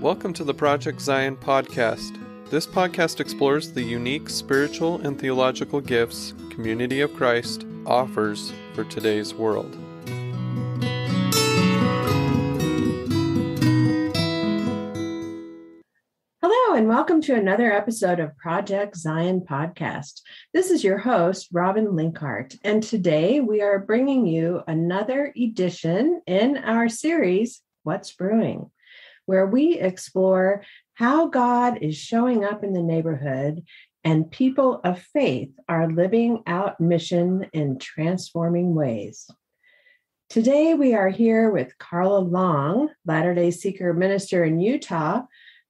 Welcome to the Project Zion podcast. This podcast explores the unique spiritual and theological gifts Community of Christ offers for today's world. Hello, and welcome to another episode of Project Zion podcast. This is your host, Robin Linkhart, and today we are bringing you another edition in our series, What's Brewing, where we explore how God is showing up in the neighborhood and people of faith are living out mission in transforming ways. Today, we are here with Carla Long, Latter-day Seeker minister in Utah,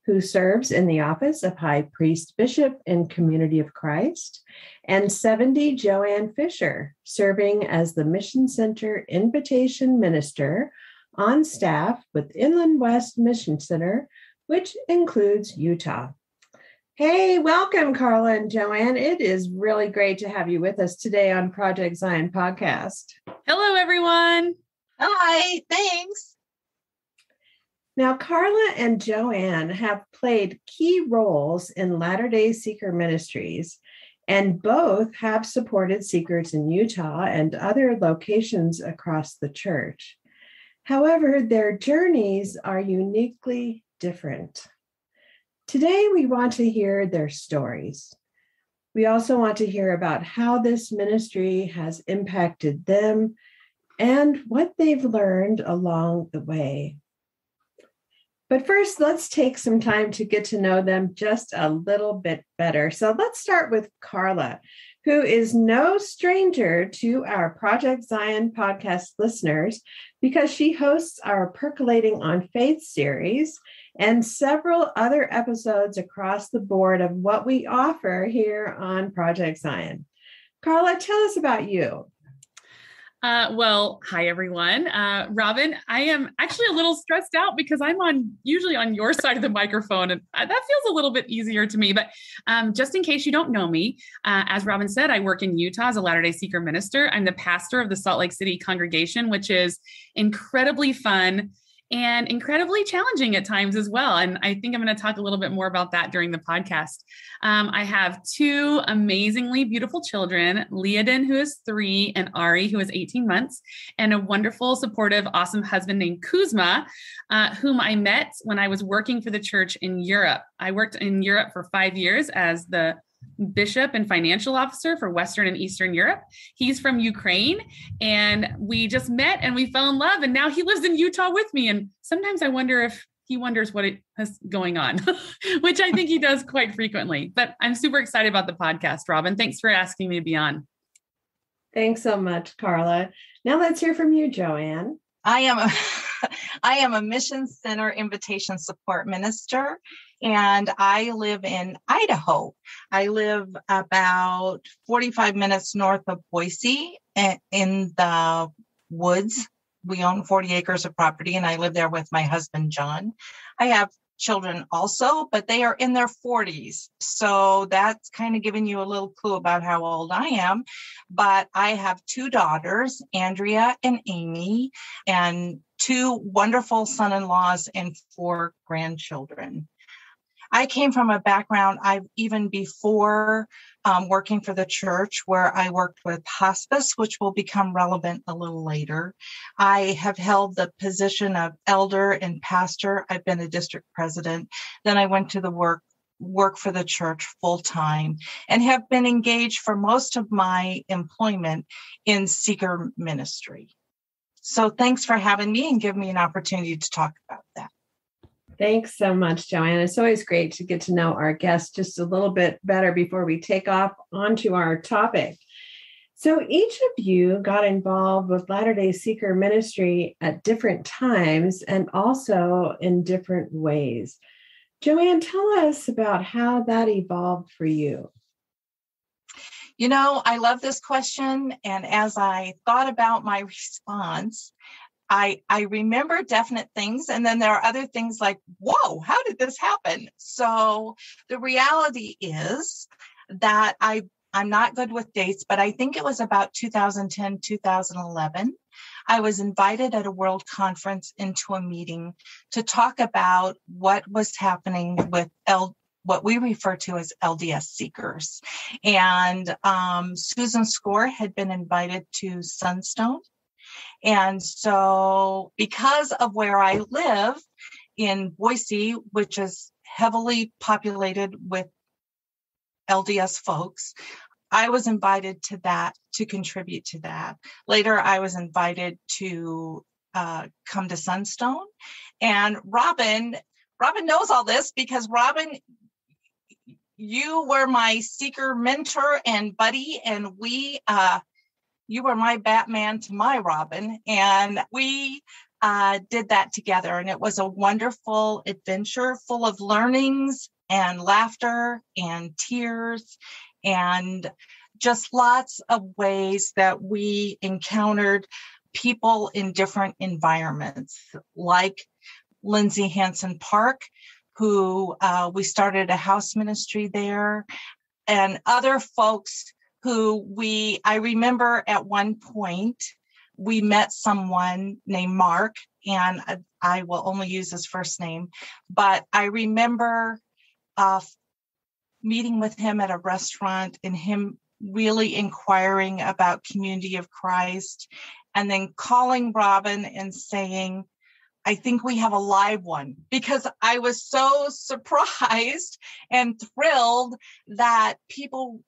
who serves in the office of High Priest Bishop in Community of Christ, and 70 JoAnn Fisher, serving as the Mission Center Invitation Minister on staff with Inland West Mission Center, which includes Utah. Hey, welcome, Carla and JoAnn. It is really great to have you with us today on Project Zion podcast. Hello, everyone. Hi, thanks. Now, Carla and JoAnn have played key roles in Latter-day Seeker ministries, and both have supported seekers in Utah and other locations across the church. However, their journeys are uniquely different. Today, we want to hear their stories. We also want to hear about how this ministry has impacted them and what they've learned along the way. But first, let's take some time to get to know them just a little bit better. So let's start with Carla, who is no stranger to our Project Zion podcast listeners because she hosts our Percolating on Faith series and several other episodes across the board of what we offer here on Project Zion. Carla, tell us about you. Hi, everyone. Robin, I am actually a little stressed out because I'm usually on your side of the microphone, and that feels a little bit easier to me. But just in case you don't know me, as Robin said, I work in Utah as a Latter-day Seeker minister. I'm the pastor of the Salt Lake City congregation, which is incredibly fun and incredibly challenging at times as well. And I think I'm going to talk a little bit more about that during the podcast. I have two amazingly beautiful children, Lillenas, who is 3, and Ari, who is 18 months, and a wonderful, supportive, awesome husband named Kuzma, whom I met when I was working for the church in Europe. I worked in Europe for 5 years as the bishop and financial officer for Western and Eastern Europe. He's from Ukraine, and we just met and we fell in love, and now he lives in Utah with me. And sometimes I wonder if he wonders what is going on, which I think he does quite frequently. But I'm super excited about the podcast, Robin. Thanks for asking me to be on. Thanks so much, Carla. Now let's hear from you, JoAnn. I am a Mission Center Invitation Support Minister, and I live in Idaho. I live about 45 minutes north of Boise in the woods. We own 40 acres of property, and I live there with my husband, John. I have children also, but they are in their 40s. So that's kind of giving you a little clue about how old I am. But I have 2 daughters, Andrea and Amy, and 2 wonderful son-in-laws and 4 grandchildren. I came from a background, even before working for the church, where I worked with hospice, which will become relevant a little later. I have held the position of elder and pastor. I've been a district president. Then I went to the work for the church full time and have been engaged for most of my employment in seeker ministry. So thanks for having me and giving me an opportunity to talk about that. Thanks so much, JoAnn. It's always great to get to know our guests just a little bit better before we take off onto our topic. So each of you got involved with Latter-day Seeker ministry at different times and also in different ways. JoAnn, tell us about how that evolved for you. You know, I love this question. And as I thought about my response, I remember definite things, and then there are other things like, whoa, how did this happen? So the reality is that I'm not good with dates, but I think it was about 2010, 2011. I was invited at a world conference into a meeting to talk about what was happening with what we refer to as LDS seekers. And Susan Score had been invited to Sunstone. And so because of where I live in Boise, which is heavily populated with LDS folks, I was invited to that, to contribute to that. Later, I was invited to come to Sunstone. And Robin knows all this because Robin, you were my seeker mentor and buddy, and you were my Batman to my Robin, and we did that together. And it was a wonderful adventure full of learnings and laughter and tears and just lots of ways that we encountered people in different environments, like Lindsay Hansen Park, who we started a house ministry there, and other folks who I remember at one point, we met someone named Mark, and I will only use his first name, but I remember meeting with him at a restaurant and him really inquiring about Community of Christ, and then calling Robin and saying, I think we have a live one, because I was so surprised and thrilled that people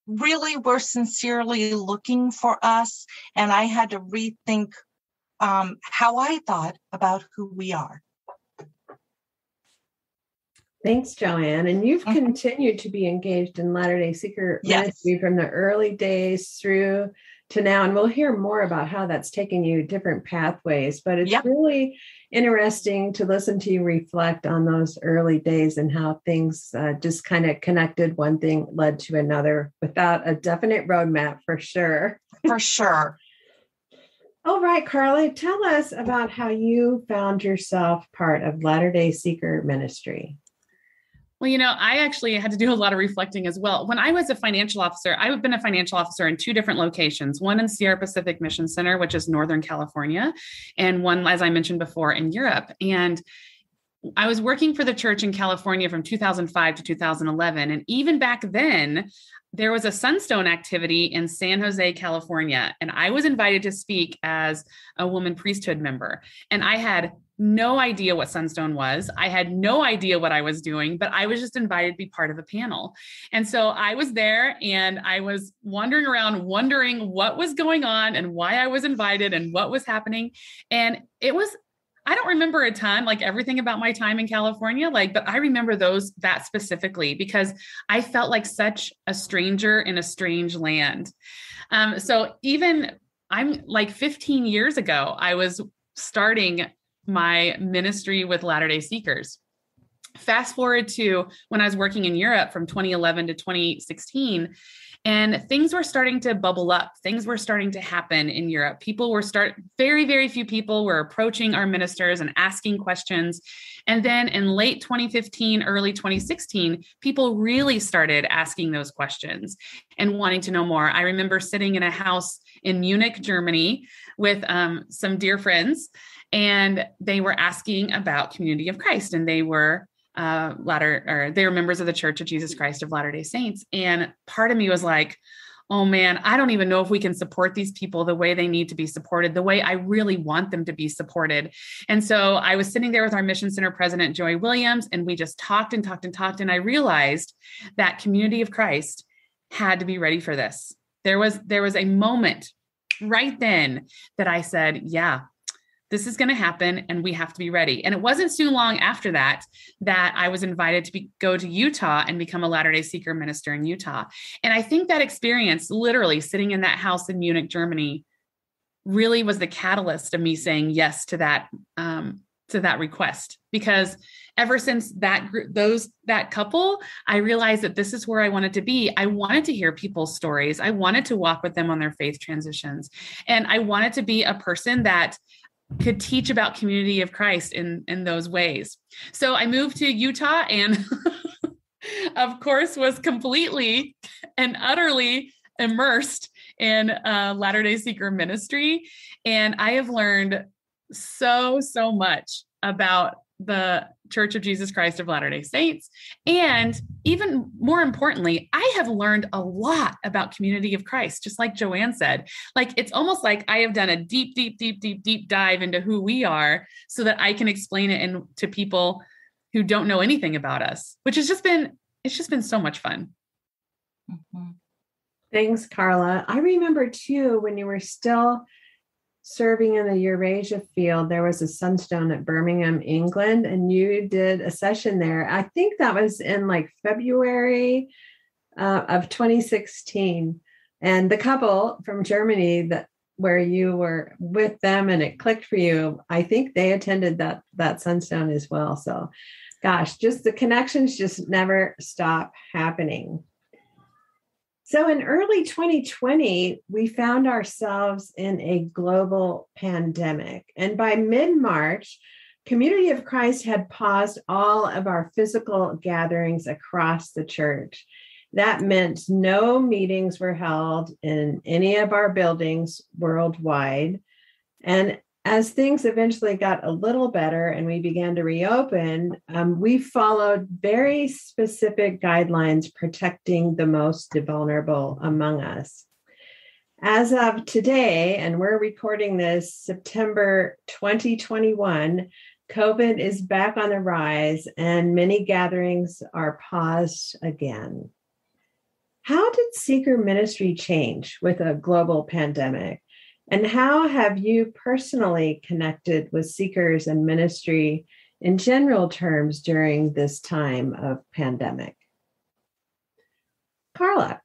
really were sincerely looking for us. And I had to rethink how I thought about who we are. Thanks, JoAnn. And you've continued to be engaged in Latter-day Seeker ministry from the early days through to now. And we'll hear more about how that's taken you different pathways. But it's really interesting to listen to you reflect on those early days and how things just kind of connected. One thing led to another without a definite roadmap, for sure. For sure. All right, Carla, tell us about how you found yourself part of Latter-day Seeker ministry. Well, I actually had to do a lot of reflecting as well. When I was a financial officer, I've been a financial officer in two different locations, one in Sierra Pacific Mission Center, which is Northern California, and one, as I mentioned before, in Europe. And I was working for the church in California from 2005 to 2011. And even back then, there was a Sunstone activity in San Jose, California, and I was invited to speak as a woman priesthood member. And I had no idea what Sunstone was. I had no idea what I was doing, but I was just invited to be part of a panel. And so I was there and I was wandering around, wondering what was going on and why I was invited and what was happening. And I don't remember a ton, like everything about my time in California, but I remember that specifically because I felt like such a stranger in a strange land. So even I'm like 15 years ago, I was starting my ministry with Latter-day Seekers. Fast forward to when I was working in Europe from 2011 to 2016, and things were starting to bubble up. Things were starting to happen in Europe. Very, very few people were approaching our ministers and asking questions. And then in late 2015, early 2016, people really started asking those questions and wanting to know more. I remember sitting in a house in Munich, Germany with some dear friends, and they were asking about Community of Christ, and they were they were members of the Church of Jesus Christ of Latter-day Saints. And part of me was like, oh man, I don't even know if we can support these people the way they need to be supported, the way I really want them to be supported. And so I was sitting there with our Mission Center president, Joy Williams, and we just talked and talked and talked. And I realized that Community of Christ had to be ready for this. There was a moment right then that I said, yeah, this is going to happen and we have to be ready. And it wasn't too long after that I was invited to go to Utah and become a Latter-day Seeker minister in Utah. And I think that experience, literally sitting in that house in Munich, Germany, really was the catalyst of me saying yes to that request. Because ever since that couple, I realized that this is where I wanted to be. I wanted to hear people's stories. I wanted to walk with them on their faith transitions. And I wanted to be a person that could teach about Community of Christ in those ways. So I moved to Utah and of course was completely and utterly immersed in Latter-day Seeker ministry. And I have learned so much about the Church of Jesus Christ of Latter-day Saints. And even more importantly, I have learned a lot about Community of Christ, just like JoAnn said. Like, it's almost like I have done a deep dive into who we are so that I can explain it to people who don't know anything about us, which has just been, it's just been so much fun. Mm-hmm. Thanks, Carla. I remember too, when you were still serving in the Eurasia field, there was a sunstone at Birmingham, England, and you did a session there. I think that was in like February of 2016. And the couple from Germany where you were with them and it clicked for you, I think they attended that sunstone as well. So gosh, just the connections just never stop happening. So in early 2020, we found ourselves in a global pandemic. And by mid-March, Community of Christ had paused all of our physical gatherings across the church. That meant no meetings were held in any of our buildings worldwide. And as things eventually got a little better and we began to reopen, we followed very specific guidelines protecting the most vulnerable among us. As of today, and we're recording this September 2021, COVID is back on the rise and many gatherings are paused again. How did seeker ministry change with a global pandemic? And how have you personally connected with seekers and ministry in general terms during this time of pandemic? Carla.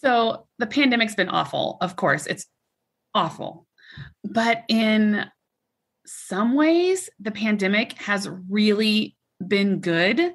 So the pandemic's been awful. Of course, it's awful. But in some ways, the pandemic has really been good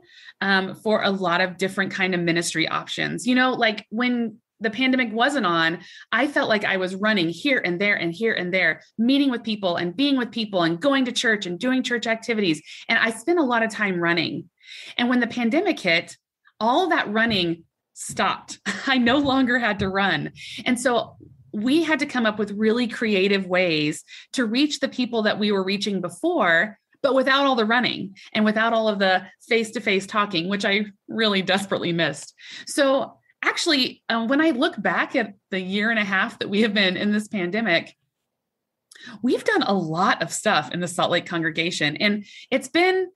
for a lot of different kind of ministry options. You know, like when the pandemic wasn't on, I felt like I was running here and there and here and there, meeting with people and being with people and going to church and doing church activities. And I spent a lot of time running. And when the pandemic hit, all that running stopped. I no longer had to run. And so we had to come up with really creative ways to reach the people that we were reaching before, but without all the running and without all of the face-to-face talking, which I really desperately missed. So actually, when I look back at the year and a half that we have been in this pandemic, we've done a lot of stuff in the Salt Lake congregation, and it's been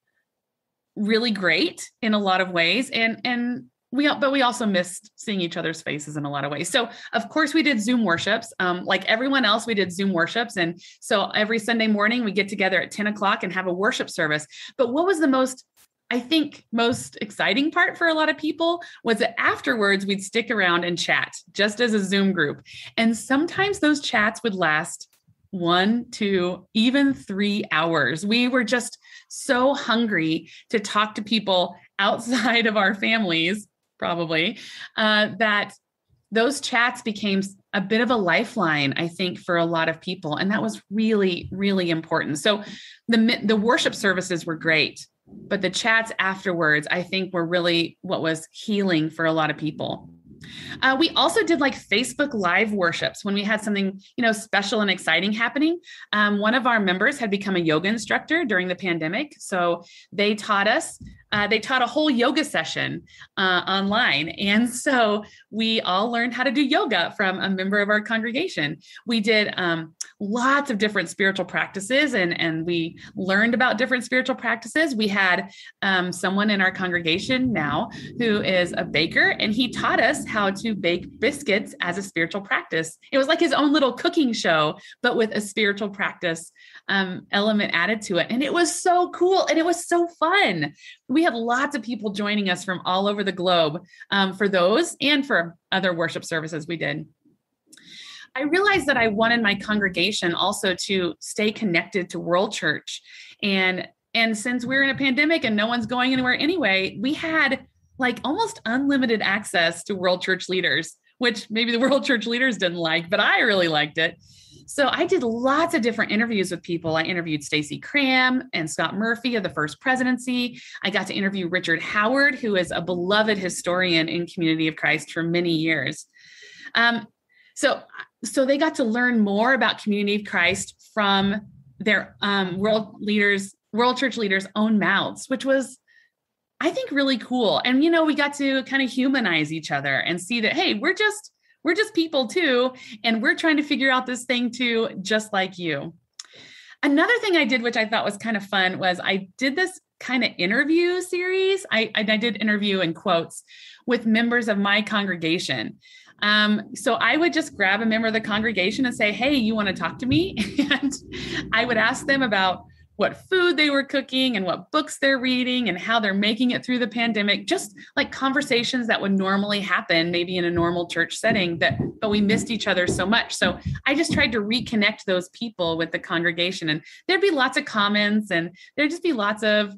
really great in a lot of ways. But we also missed seeing each other's faces in a lot of ways. So of course we did Zoom worships. Like everyone else, we did Zoom worships. And so every Sunday morning we get together at 10 o'clock and have a worship service. But what was the most exciting part for a lot of people was that afterwards we'd stick around and chat just as a Zoom group. And sometimes those chats would last 1, 2, even 3 hours. We were just so hungry to talk to people outside of our families, probably, that those chats became a bit of a lifeline, I think, for a lot of people. And that was really, really important. So the worship services were great, but the chats afterwards, I think, were really what was healing for a lot of people. We also did like Facebook Live worships when we had something, special and exciting happening. One of our members had become a yoga instructor during the pandemic. So they taught a whole yoga session online. And so we all learned how to do yoga from a member of our congregation. We did lots of different spiritual practices and we learned about different spiritual practices. We had someone in our congregation now who is a baker, and he taught us how to bake biscuits as a spiritual practice. It was like his own little cooking show, but with a spiritual practice element added to it. And it was so cool. And it was so fun. We had lots of people joining us from all over the globe for those and for other worship services we did. I realized that I wanted my congregation also to stay connected to World Church. And since we're in a pandemic and no one's going anywhere anyway, we had like almost unlimited access to World Church leaders, which maybe the World Church leaders didn't like, but I really liked it. So I did lots of different interviews with people. I interviewed Stacey Cram and Scott Murphy of the First Presidency. I got to interview Richard Howard, who is a beloved historian in Community of Christ for many years. So they got to learn more about Community of Christ from their world church leaders' own mouths, which was, I think, really cool. And, we got to kind of humanize each other and see that, hey, we're just people too. And we're trying to figure out this thing too, just like you. Another thing I did, which I thought was kind of fun, was I did this kind of interview series. I did interview in quotes with members of my congregation. So I would just grab a member of the congregation and say, hey, you want to talk to me? And I would ask them about what food they were cooking and what books they're reading and how they're making it through the pandemic, just like conversations that would normally happen maybe in a normal church setting, but we missed each other so much. So I just tried to reconnect those people with the congregation, and there'd be lots of comments and there'd just be lots of,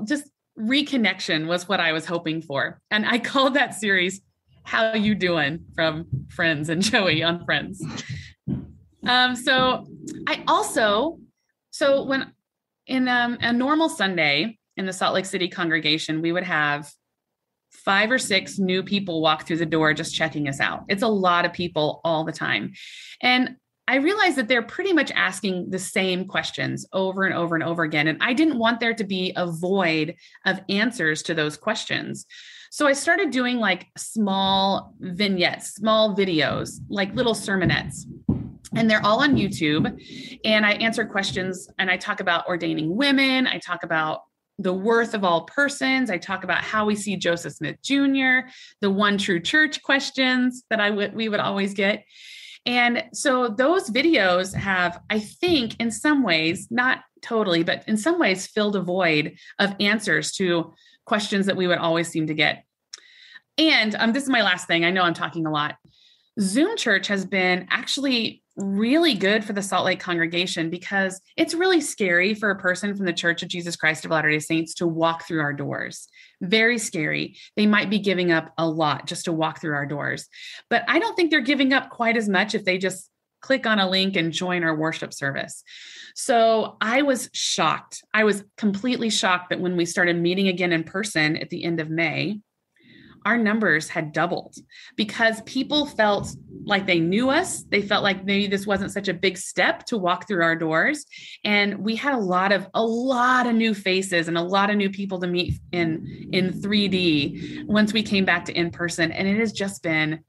just reconnection was what I was hoping for. And I called that series, How You Doing, from Friends and Joey on Friends. So when in a normal Sunday in the Salt Lake City congregation, we would have 5 or 6 new people walk through the door just checking us out. It's a lot of people all the time. And I realized that they're pretty much asking the same questions over and over and over again. And I didn't want there to be a void of answers to those questions. So I started doing like small vignettes, small videos, like little sermonettes. And they're all on YouTube. And I answer questions and I talk about ordaining women. I talk about the worth of all persons. I talk about how we see Joseph Smith Jr., the one true church questions that we would always get. And so those videos have, I think, in some ways, not totally, but in some ways filled a void of answers to questions that we would always seem to get. And this is my last thing. I know I'm talking a lot. Zoom Church has been actually really good for the Salt Lake congregation because it's really scary for a person from the Church of Jesus Christ of Latter-day Saints to walk through our doors. Very scary. They might be giving up a lot just to walk through our doors. But I don't think they're giving up quite as much if they just click on a link and join our worship service. So I was shocked. I was completely shocked that when we started meeting again in person at the end of May, our numbers had doubled because people felt like they knew us. They felt like maybe this wasn't such a big step to walk through our doors. And we had a lot of new faces and a lot of new people to meet in 3D once we came back to in person. And it has just been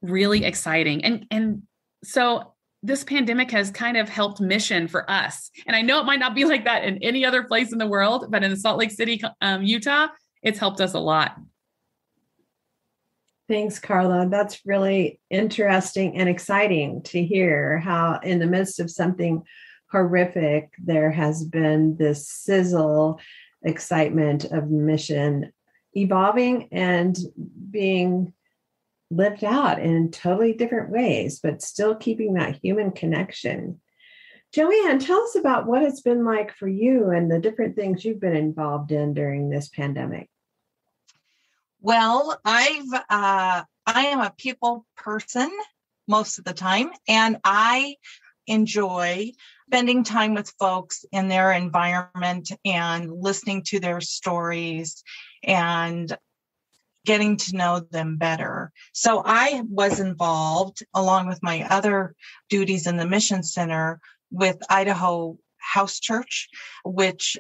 really exciting. And so this pandemic has kind of helped mission for us. And I know it might not be like that in any other place in the world, but in Salt Lake City, Utah, it's helped us a lot. Thanks, Carla. That's really interesting and exciting to hear how in the midst of something horrific, there has been this sizzle excitement of mission evolving and being lived out in totally different ways, but still keeping that human connection. JoAnn, tell us about what it's been like for you and the different things you've been involved in during this pandemic. Well, I am a people person most of the time, and I enjoy spending time with folks in their environment and listening to their stories and getting to know them better. So I was involved, along with my other duties in the Mission Center, with Idaho House Church, which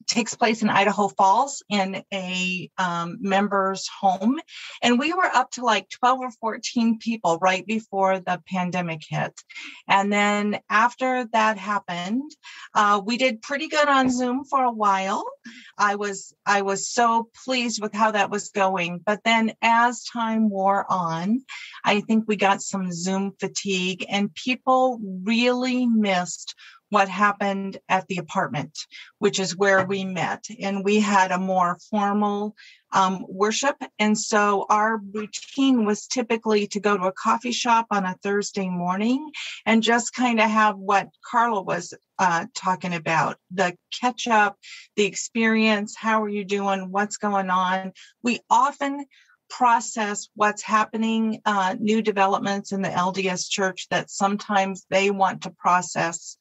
takes place in Idaho Falls in a member's home. And we were up to like 12 or 14 people right before the pandemic hit. And then after that happened, we did pretty good on Zoom for a while. I was so pleased with how that was going. But then as time wore on, I think we got some Zoom fatigue and people really missed what happened at the apartment, which is where we met. And we had a more formal worship. And so our routine was typically to go to a coffee shop on a Thursday morning and just kind of have what Carla was talking about, the catch up, the experience. How are you doing? What's going on? We often process what's happening, new developments in the LDS church that sometimes they want to process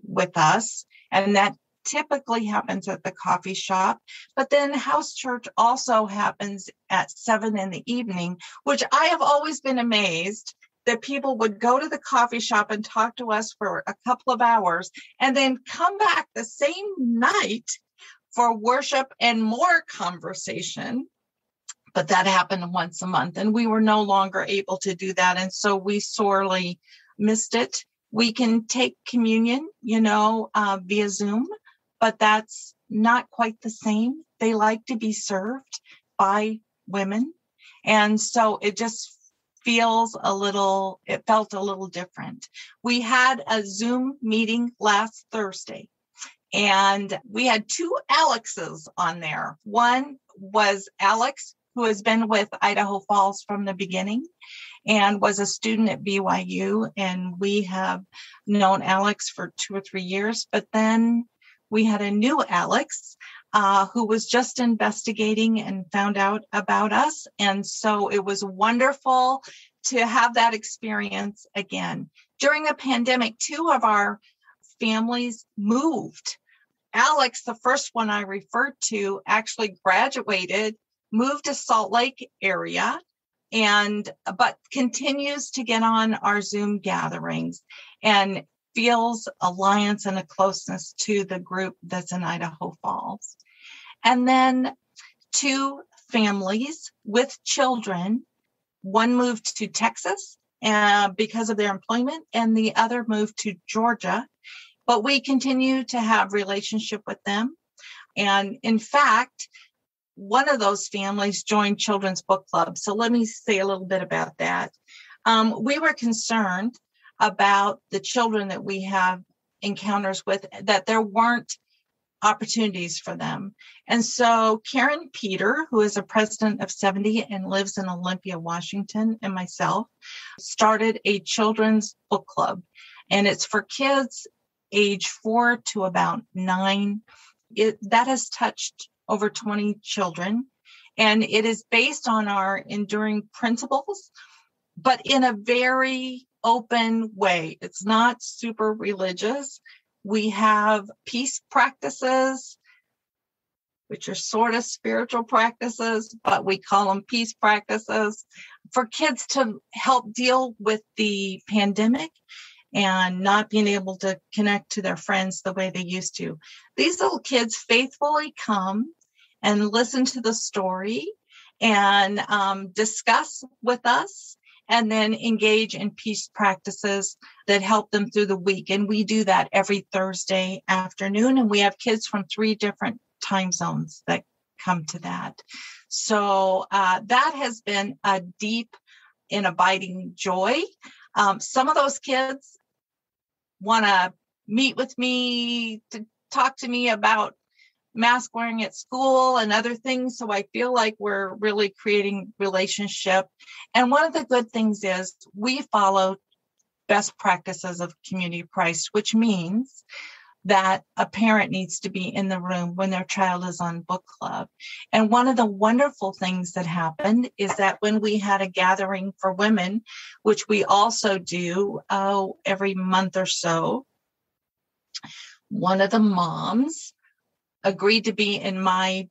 with us. And that typically happens at the coffee shop, but then house church also happens at 7 p.m, which I have always been amazed that people would go to the coffee shop and talk to us for a couple of hours and then come back the same night for worship and more conversation. But that happened once a month, and we were no longer able to do that. And so we sorely missed it. We can take communion, via Zoom, but that's not quite the same. They like to be served by women. And so it just felt a little different. We had a Zoom meeting last Thursday, and we had 2 Alexes on there. One was Alex, who has been with Idaho Falls from the beginning and was a student at BYU. And we have known Alex for 2 or 3 years. But then we had a new Alex who was just investigating and found out about us. And so it was wonderful to have that experience again. During the pandemic, 2 of our families moved. Alex, the first one I referred to, actually graduated, moved to Salt Lake area, but continues to get on our Zoom gatherings and feels alliance and a closeness to the group that's in Idaho Falls. And then 2 families with children. One moved to Texas because of their employment, and the other moved to Georgia. But we continue to have relationship with them. And in fact, one of those families joined Children's Book Club. So let me say a little bit about that. We were concerned about the children that we have encounters with, that there weren't opportunities for them. And so Karen Peter, who is a president of 70 and lives in Olympia, Washington, and myself, started a children's book club. And it's for kids age 4 to about 9. That has touched over 20 children, and it is based on our enduring principles, but in a very open way. It's not super religious. We have peace practices, which are sort of spiritual practices, but we call them peace practices for kids to help deal with the pandemic and not being able to connect to their friends the way they used to. These little kids faithfully come and listen to the story and discuss with us, and then engage in peace practices that help them through the week. And we do that every Thursday afternoon. And we have kids from 3 different time zones that come to that. So that has been a deep and abiding joy. Some of those kids want to meet with me to talk to me about mask wearing at school and other things. So I feel like we're really creating relationship. And one of the good things is we follow best practices of Community of Christ, which means that a parent needs to be in the room when their child is on book club. And one of the wonderful things that happened is that when we had a gathering for women, which we also do every month or so, one of the moms agreed to be in my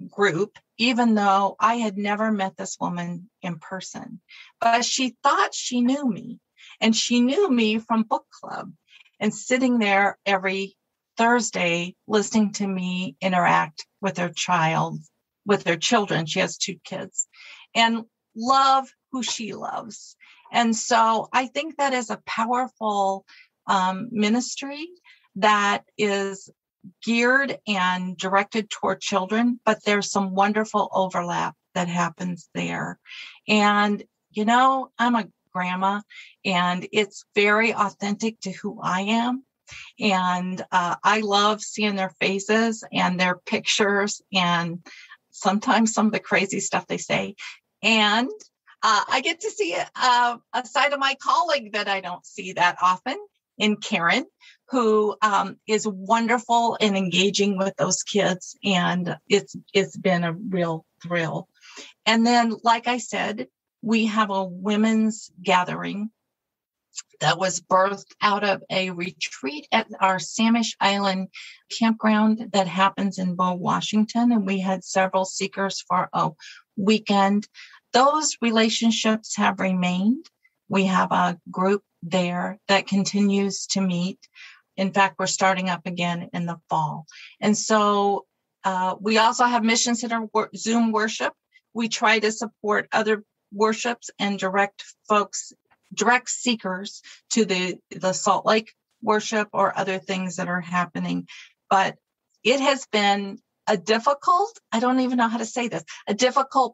group, even though I had never met this woman in person. But she thought she knew me, and she knew me from book club and sitting there every Thursday listening to me interact with her children. She has 2 kids, and love who she loves. And so I think that is a powerful ministry that is geared and directed toward children, but there's some wonderful overlap that happens there. And, I'm a grandma, and it's very authentic to who I am. And I love seeing their faces and their pictures and sometimes some of the crazy stuff they say. And I get to see a side of my colleague that I don't see that often in Karen, who is wonderful in engaging with those kids. And it's been a real thrill. And then, like I said, we have a women's gathering that was birthed out of a retreat at our Samish Island campground that happens in Bow, Washington. And we had several seekers for a weekend. Those relationships have remained. We have a group there that continues to meet. In fact, we're starting up again in the fall. And so we also have Mission Center Zoom worship. We try to support other worships and direct seekers to the Salt Lake worship or other things that are happening. But it has been a difficult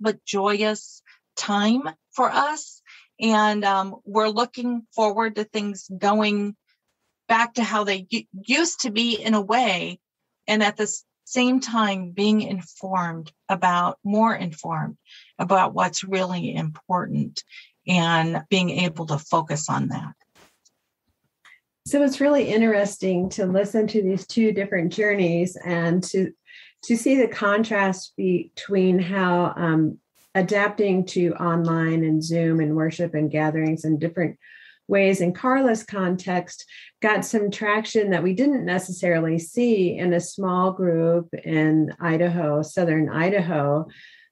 but joyous time for us. And we're looking forward to things going back to how they used to be in a way. And at the same time, being more informed about what's really important and being able to focus on that. So it's really interesting to listen to these two different journeys and to see the contrast between how adapting to online and Zoom and worship and gatherings in different ways in Carla's context got some traction that we didn't necessarily see in a small group in Idaho, southern Idaho,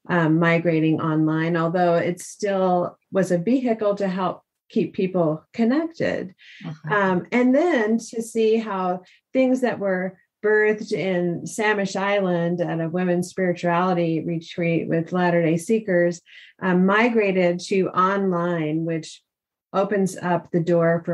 migrating online, although it still was a vehicle to help keep people connected. And then to see how things that were birthed in Samish Island at a women's spirituality retreat with Latter-day Seekers migrated to online, which opens up the door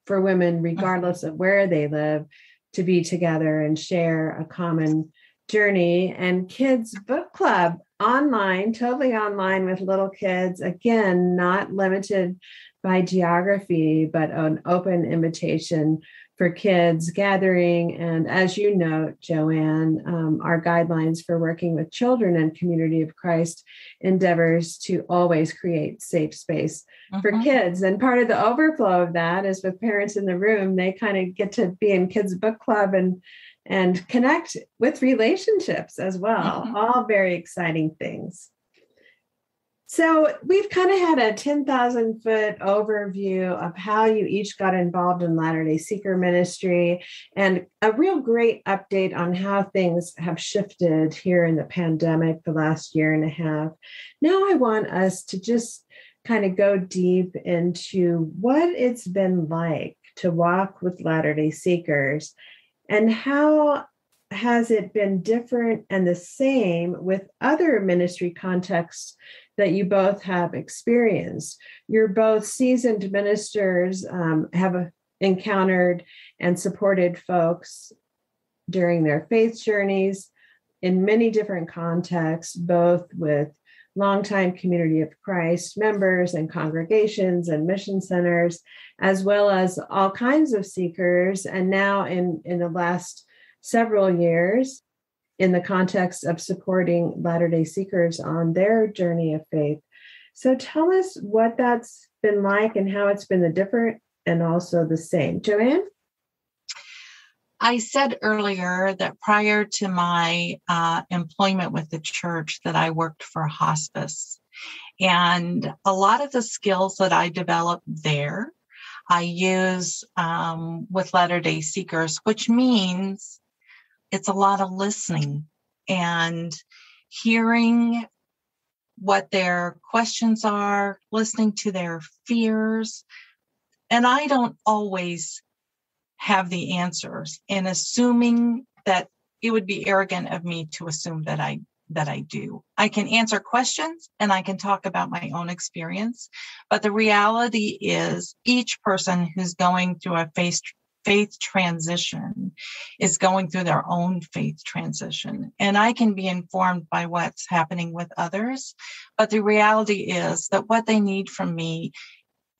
for women, regardless of where they live, to be together and share a common journey. And kids book club online, totally online with little kids, again, not limited by geography, but an open invitation for kids gathering. And as you know, JoAnn, our guidelines for working with children and Community of Christ endeavors to always create safe space for kids. And part of the overflow of that is with parents in the room, they kind of get to be in kids book club and connect with relationships as well. All very exciting things. So we've kind of had a 10,000 foot overview of how you each got involved in Latter-day Seeker ministry and a real great update on how things have shifted here in the pandemic the last year and a half. Now I want us to just kind of go deep into what it's been like to walk with Latter-day Seekers and how has it been different and the same with other ministry contexts that you both have experienced. You're both seasoned ministers, have encountered and supported folks during their faith journeys in many different contexts, both with longtime Community of Christ members and congregations and mission centers, as well as all kinds of seekers. And now in the last several years, in the context of supporting Latter-day Seekers on their journey of faith. So tell us what that's been like and how it's been the different and also the same. JoAnn? I said earlier that prior to my employment with the church that I worked for hospice. And a lot of the skills that I developed there, I use with Latter-day Seekers, which means it's a lot of listening and hearing what their questions are, listening to their fears. And I don't always have the answers, and assuming that it would be arrogant of me to assume that I do. I can answer questions and I can talk about my own experience, but the reality is each person who's going through a faith transition is going through their own faith transition. And I can be informed by what's happening with others, but the reality is that what they need from me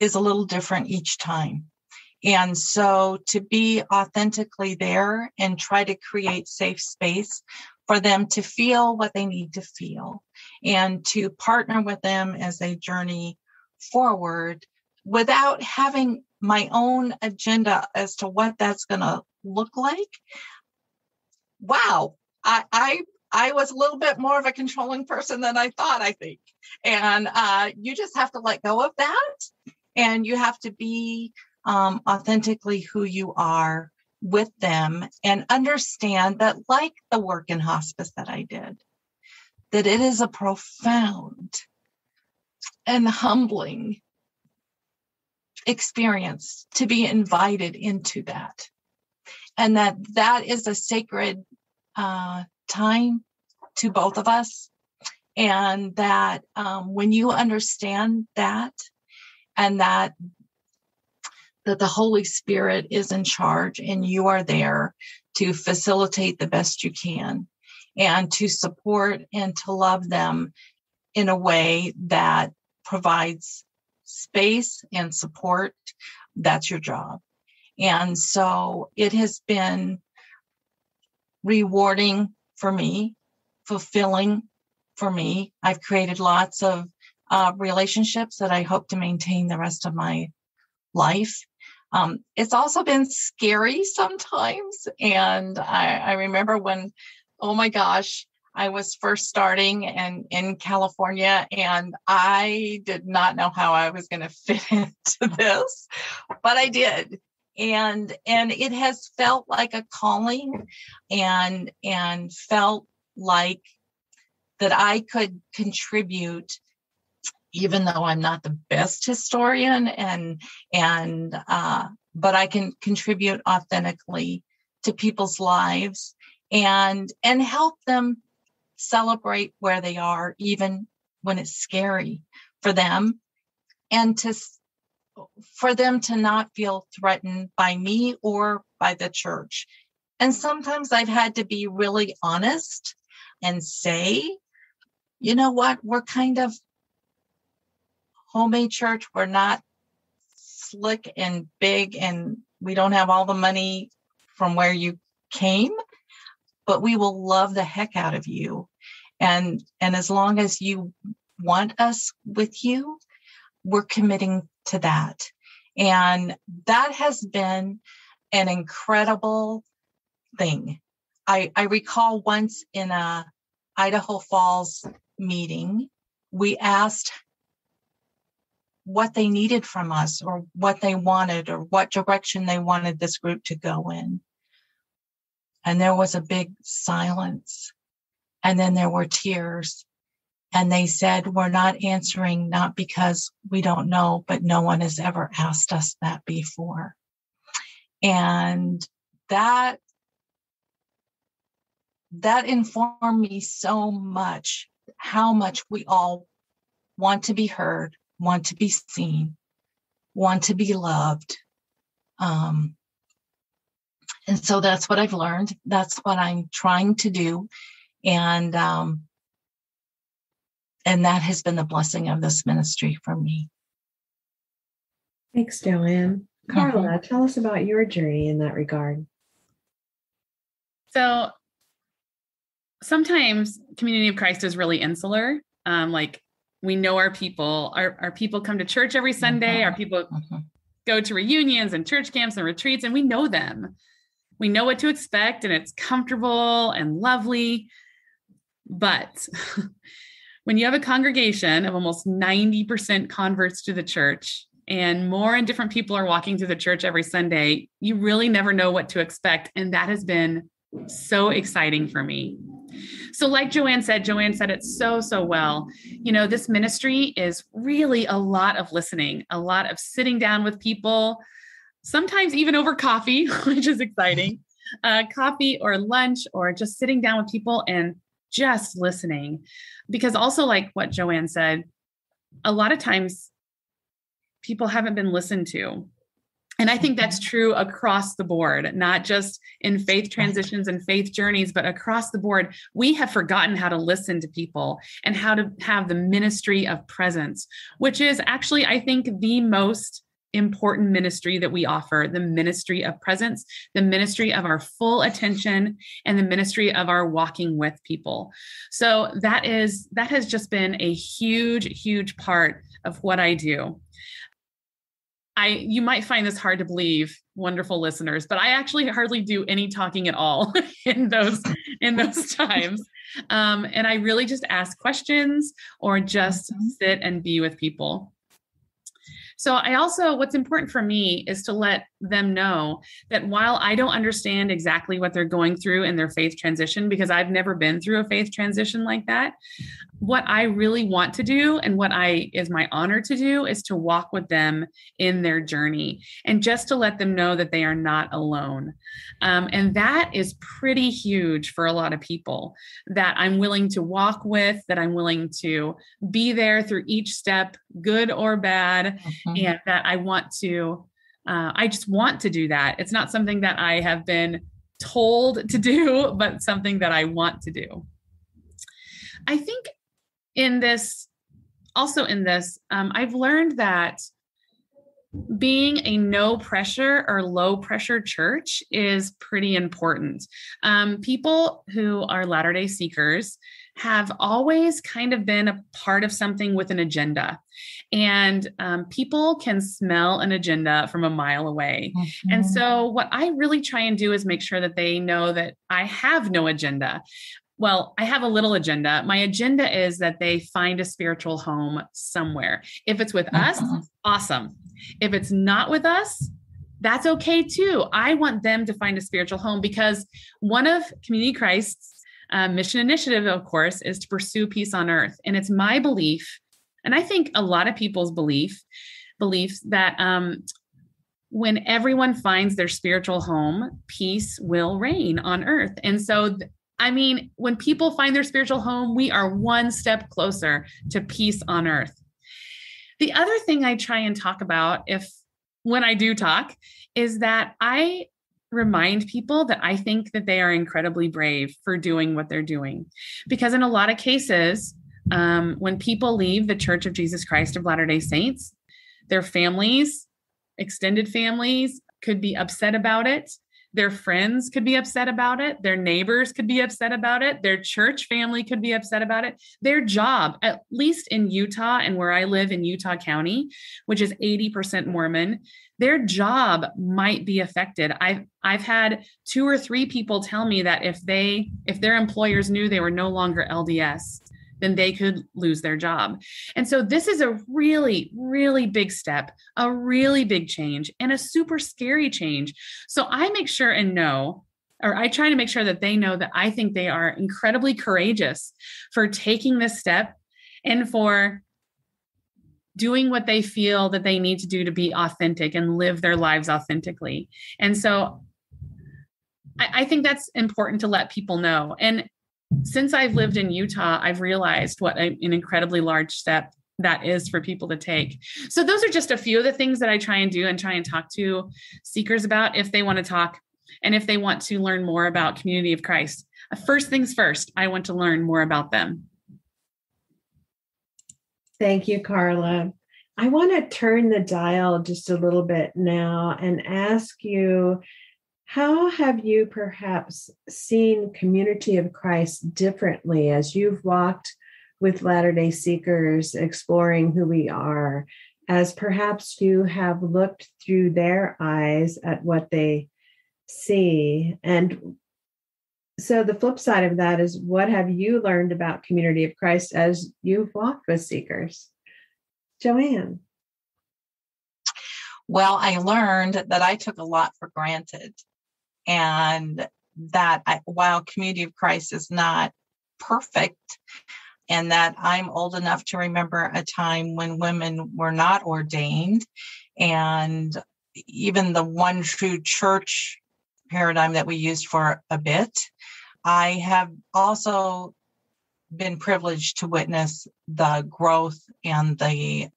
is a little different each time. And so to be authentically there and try to create safe space for them to feel what they need to feel and to partner with them as they journey forward without having my own agenda as to what that's going to look like. Wow. I was a little bit more of a controlling person than I thought, I think. And you just have to let go of that. And you have to be authentically who you are with them, and understand that, like the work in hospice that I did, that it is a profound and humbling experience to be invited into that. And that is a sacred time to both of us. And that when you understand that, and that the Holy Spirit is in charge and you are there to facilitate the best you can and to support and to love them in a way that provides space and support, that's your job. And so it has been rewarding for me, fulfilling for me. I've created lots of relationships that I hope to maintain the rest of my life. It's also been scary sometimes. And I remember when, oh my gosh, I was first starting in California, and I did not know how I was going to fit into this, but I did. And it has felt like a calling, and felt like that I could contribute, even though I'm not the best historian, but I can contribute authentically to people's lives and help them celebrate where they are, even when it's scary for them, and for them to not feel threatened by me or by the church. And sometimes I've had to be really honest and say, you know what, we're kind of homemade church. We're not slick and big, and we don't have all the money from where you came, but we will love the heck out of you. And as long as you want us with you, we're committing to that. And that has been an incredible thing. I recall once in a Idaho Falls meeting, we asked what they needed from us, or what they wanted, or what direction they wanted this group to go in. And there was a big silence. And then there were tears. And they said, we're not answering, not because we don't know, but no one has ever asked us that before. And that informed me so much, how much we all want to be heard, want to be seen, want to be loved. And so that's what I've learned. That's what I'm trying to do. And that has been the blessing of this ministry for me. Thanks, JoAnn. Carla, tell us about your journey in that regard. So sometimes Community of Christ is really insular. Like, we know our people. Our people come to church every Sunday. Our people go to reunions and church camps and retreats, and we know them. We know what to expect, and it's comfortable and lovely. But when you have a congregation of almost 90% converts to the church, and more and different people are walking to the church every Sunday, you really never know what to expect. And that has been so exciting for me. So like JoAnn said it so well. You know, this ministry is really a lot of listening, a lot of sitting down with people, sometimes even over coffee, which is exciting, coffee or lunch, or just sitting down with people and just listening. Because also, like what JoAnn said, a lot of times people haven't been listened to. And I think that's true across the board, not just in faith transitions and faith journeys, but across the board. We have forgotten how to listen to people and how to have the ministry of presence, which is actually, I think, the most important ministry that we offer, the ministry of presence, the ministry of our full attention, and the ministry of our walking with people. So that has just been a huge part of what I do. You might find this hard to believe, wonderful listeners, but I actually hardly do any talking at all in those times. And I really just ask questions or just sit and be with people. So what's important for me is to let them know that while I don't understand exactly what they're going through in their faith transition, because I've never been through a faith transition like that, what I really want to do and what is my honor to do is to walk with them in their journey and just to let them know that they are not alone. And that is pretty huge for a lot of people, that I'm willing to walk with, that I'm willing to be there through each step, good or bad, and that I just want to do that. It's not something that I have been told to do, but something that I want to do. I think in this, I've learned that being a no pressure or low pressure church is pretty important. People who are Latter-day seekers have always kind of been a part of something with an agenda, and people can smell an agenda from a mile away. And so what I really try and do is make sure that they know that I have no agenda. Well, I have a little agenda. My agenda is that they find a spiritual home somewhere. If it's with us, awesome. If it's not with us, that's okay too. I want them to find a spiritual home, because one of Community Christ's mission initiative, of course, is to pursue peace on earth. And it's my belief, and I think a lot of people's beliefs that when everyone finds their spiritual home, peace will reign on earth. And so when people find their spiritual home, we are one step closer to peace on earth. The other thing I try and talk about, when I do talk, is that I remind people that I think that they are incredibly brave for doing what they're doing. Because in a lot of cases, when people leave the Church of Jesus Christ of Latter-day Saints, their families, extended families, could be upset about it. Their friends could be upset about it. Their neighbors could be upset about it. Their church family could be upset about it. Their job, at least in Utah and where I live in Utah County, which is 80% Mormon, their job might be affected. I've had 2 or 3 people tell me that if their employers knew they were no longer LDS, then they could lose their job. And so this is a really, really big step, a really big change, and a super scary change. So I make sure I try to make sure that they know that I think they are incredibly courageous for taking this step and for doing what they feel that they need to do to be authentic and live their lives authentically. And so I think that's important to let people know. And since I've lived in Utah, I've realized what an incredibly large step that is for people to take. So those are just a few of the things that I try and do and try and talk to seekers about if they want to talk and if they want to learn more about Community of Christ. First things first, I want to learn more about them. Thank you, Carla. I want to turn the dial just a little bit now and ask you, how have you perhaps seen Community of Christ differently as you've walked with Latter-day seekers, exploring who we are, as perhaps you have looked through their eyes at what they see? And so the flip side of that is, what have you learned about Community of Christ as you've walked with seekers? JoAnn. Well, I learned that I took a lot for granted. And that while Community of Christ is not perfect, and that I'm old enough to remember a time when women were not ordained, and even the one true church paradigm that we used for a bit, I have also been privileged to witness the growth and the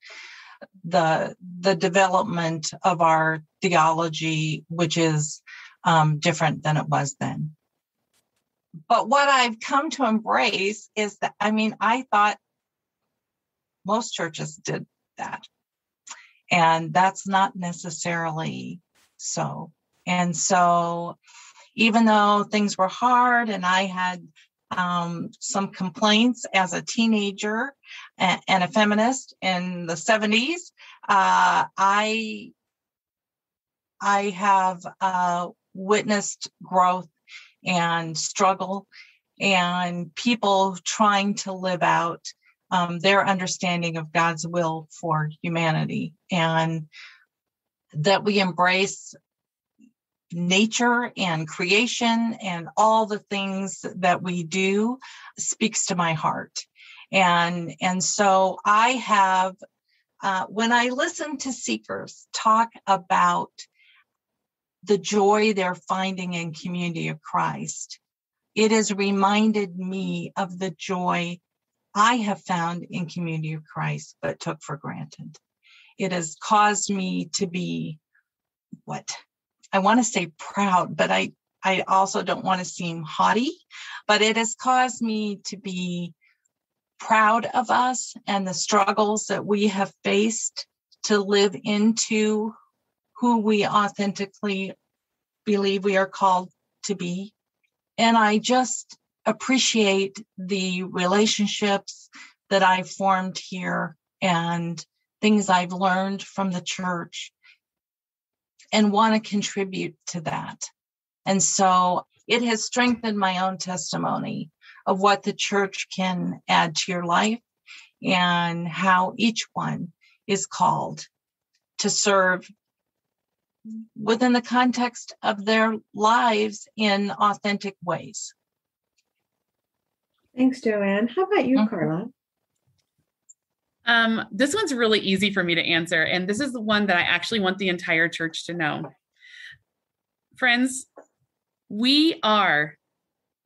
development of our theology, which is different than it was then. But what I've come to embrace is that, I thought most churches did that. And that's not necessarily so. And so even though things were hard and I had some complaints as a teenager and a feminist in the 70s, I have witnessed growth and struggle and people trying to live out their understanding of God's will for humanity, and that we embrace nature and creation and all the things that we do speaks to my heart. And so I have, when I listen to seekers talk about the joy they're finding in Community of Christ, it has reminded me of the joy I have found in Community of Christ, but took for granted. It has caused me to be, what I want to say proud, but I also don't want to seem haughty, but it has caused me to be proud of us and the struggles that we have faced to live into who we authentically believe we are called to be. And I just appreciate the relationships that I've formed here and things I've learned from the church, and want to contribute to that. And so it has strengthened my own testimony of what the church can add to your life and how each one is called to serve within the context of their lives in authentic ways. Thanks, JoAnn. How about you, Carla? This one's really easy for me to answer. And this is the one that I actually want the entire church to know. Friends, we are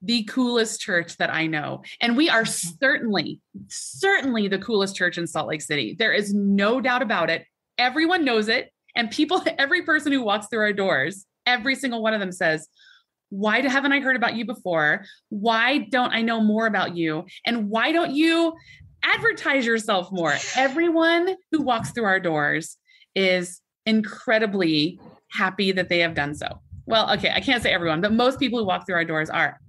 the coolest church that I know. And we are certainly the coolest church in Salt Lake City. There is no doubt about it. Everyone knows it. And every person who walks through our doors, every single one of them says, why haven't I heard about you before? Why don't I know more about you? And why don't you advertise yourself more? Everyone who walks through our doors is incredibly happy that they have done so. Well, okay, I can't say everyone, but most people who walk through our doors are.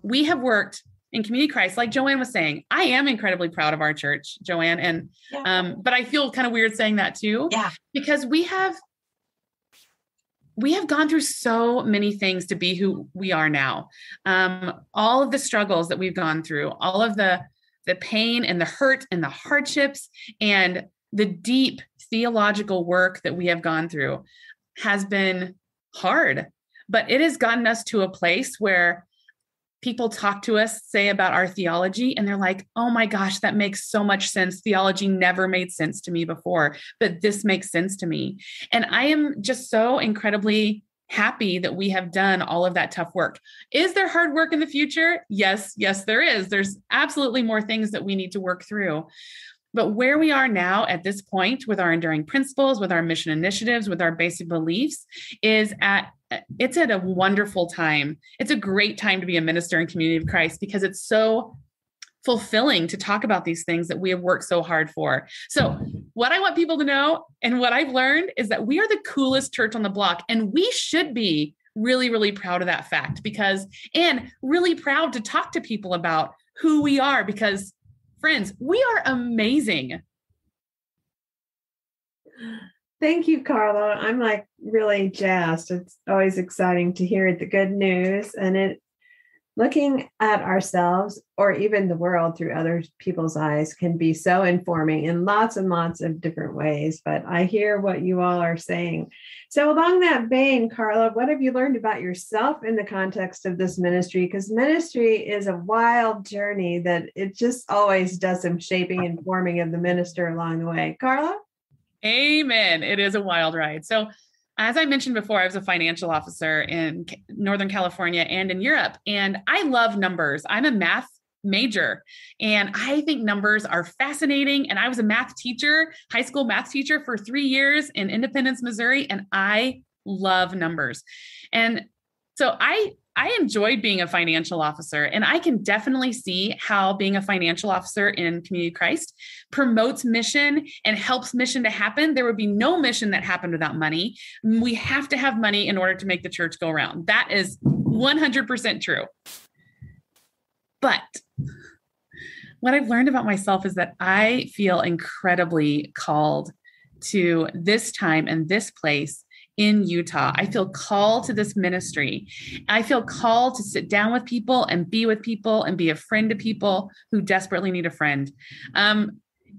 We have worked in Community Christ, like JoAnn was saying. I am incredibly proud of our church, JoAnn, and but I feel kind of weird saying that too, because we have gone through so many things to be who we are now. All of the struggles that we've gone through, all of the pain and the hurt and the hardships and the deep theological work that we have gone through has been hard, but it has gotten us to a place where people talk to us, say about our theology, and they're like, oh my gosh, that makes so much sense. Theology never made sense to me before, but this makes sense to me. And I am just so incredibly happy that we have done all of that tough work. Is there hard work in the future? Yes, there is. There's absolutely more things that we need to work through. But where we are now at this point with our enduring principles, with our mission initiatives, with our basic beliefs, it's at a wonderful time. It's a great time to be a minister in Community of Christ because it's so fulfilling to talk about these things that we have worked so hard for. So what I want people to know and what I've learned is that we are the coolest church on the block, and we should be really, really proud of that fact and really proud to talk to people about who we are because, friends, we are amazing. Thank you, Carla. I'm like really jazzed. It's always exciting to hear the good news, and looking at ourselves or even the world through other people's eyes can be so informing in lots and lots of different ways. But I hear what you all are saying. So along that vein, Carla, what have you learned about yourself in the context of this ministry? Because ministry is a wild journey that it just always does some shaping and forming of the minister along the way. Carla? Amen. It is a wild ride. So as I mentioned before, I was a financial officer in Northern California and in Europe, and I love numbers. I'm a math major, and I think numbers are fascinating. And I was a math teacher, high school math teacher for 3 years in Independence, Missouri, and I love numbers. And so I enjoyed being a financial officer, and I can definitely see how being a financial officer in Community Christ promotes mission and helps mission to happen. There would be no mission that happened without money. We have to have money in order to make the church go round. That is 100% true. But what I've learned about myself is that I feel incredibly called to this time and this place in Utah. I feel called to this ministry. I feel called to sit down with people and be with people and be a friend to people who desperately need a friend.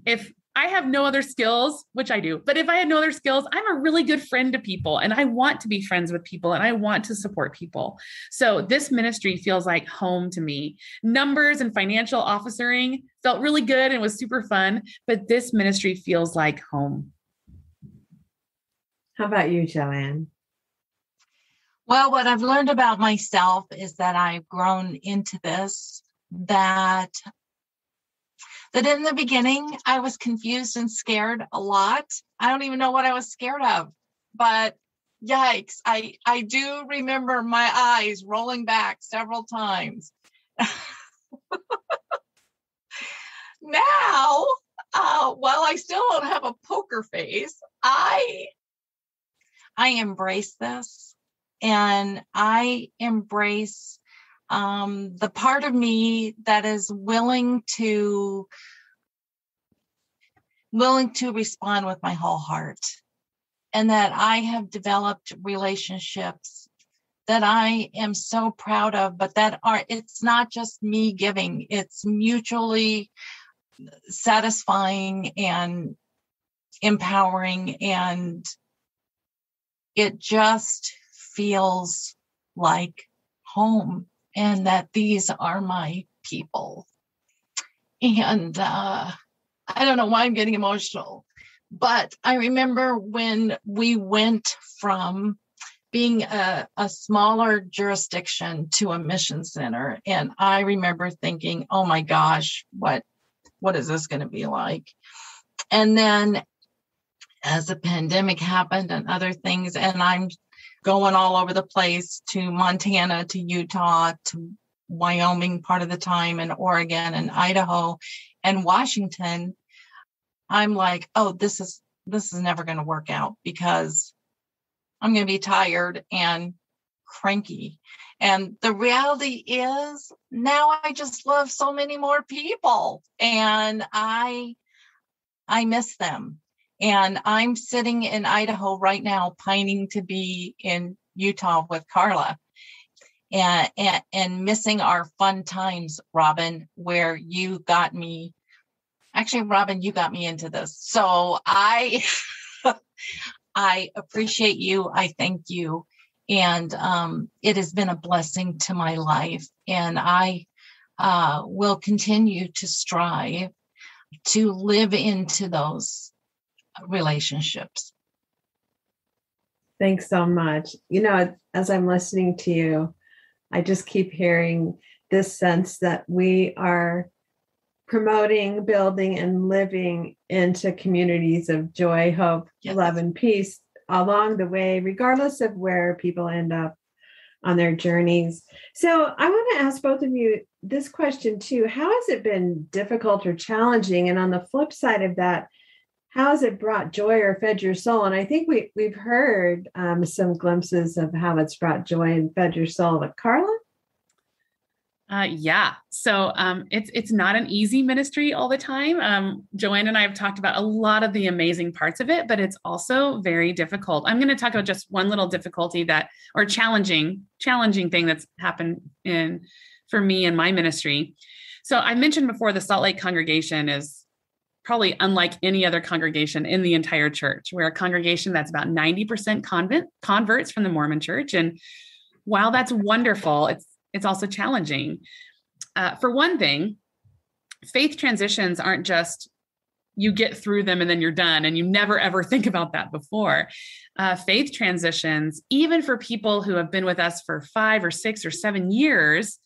If I have no other skills, which I do, but if I had no other skills, I'm a really good friend to people and I want to be friends with people and I want to support people. So this ministry feels like home to me. Numbers and financial officering felt really good and was super fun, but this ministry feels like home. How about you, JoAnn? Well, what I've learned about myself is that I've grown into this, that in the beginning, I was confused and scared a lot. I don't even know what I was scared of, but yikes, I do remember my eyes rolling back several times. Now, while I still don't have a poker face, I embrace this, and I embrace the part of me that is willing to respond with my whole heart, and that I have developed relationships that I am so proud of, but it's not just me giving, it's mutually satisfying and empowering, and it just feels like home, and that these are my people. And I don't know why I'm getting emotional, but I remember when we went from being a smaller jurisdiction to a mission center, and I remember thinking, oh my gosh, what is this going to be like? And then as the pandemic happened and other things, and I'm going all over the place, to Montana, to Utah, to Wyoming part of the time, and Oregon and Idaho and Washington, I'm like, oh, this is never going to work out, because I'm going to be tired and cranky. And the reality is now I just love so many more people, and I miss them. And I'm sitting in Idaho right now, pining to be in Utah with Carla, and missing our fun times, Robin, where you got me. Actually, Robin, you got me into this. So I appreciate you. I thank you. And it has been a blessing to my life. And I will continue to strive to live into those relationships. Thanks so much. As I'm listening to you, I just keep hearing this sense that we are promoting, building, and living into communities of joy, hope, yes, love, and peace along the way, regardless of where people end up on their journeys. So I want to ask both of you this question too. How has it been difficult or challenging? And on the flip side of that, how has it brought joy or fed your soul? And I think we've heard some glimpses of how it's brought joy and fed your soul. But Carla? Yeah. So it's not an easy ministry all the time. JoAnn and I have talked about a lot of the amazing parts of it, but it's also very difficult. I'm going to talk about just one little difficulty or challenging thing that's happened for me in my ministry. So I mentioned before, the Salt Lake congregation is probably unlike any other congregation in the entire church. We're a congregation that's about 90% converts from the Mormon church. And while that's wonderful, it's also challenging. For one thing, faith transitions aren't just you get through them and then you're done, and you never ever think about that before. Faith transitions, even for people who have been with us for 5 or 6 or 7 years,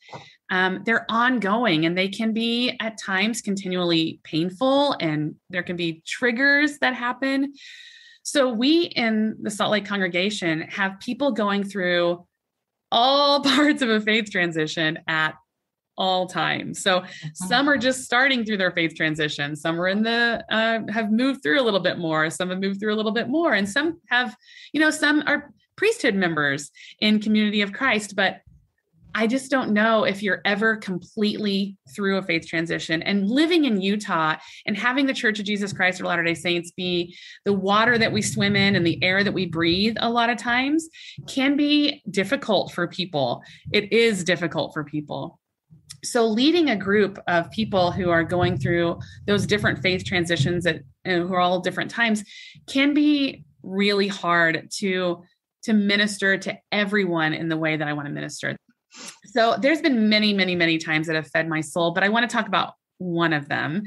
they're ongoing, and they can be at times continually painful, and there can be triggers that happen. So we in the Salt Lake congregation have people going through all parts of a faith transition at all times. So some are just starting through their faith transition. Some are have moved through a little bit more. Some have moved through a little bit more. And some have, some are priesthood members in Community of Christ. But I just don't know if you're ever completely through a faith transition. And living in Utah and having the Church of Jesus Christ of Latter-day Saints be the water that we swim in and the air that we breathe a lot of times can be difficult for people. It is difficult for people. So leading a group of people who are going through those different faith transitions who are all different times can be really hard to minister to everyone in the way that I want to minister. So there's been many, many, many times that have fed my soul, but I want to talk about one of them.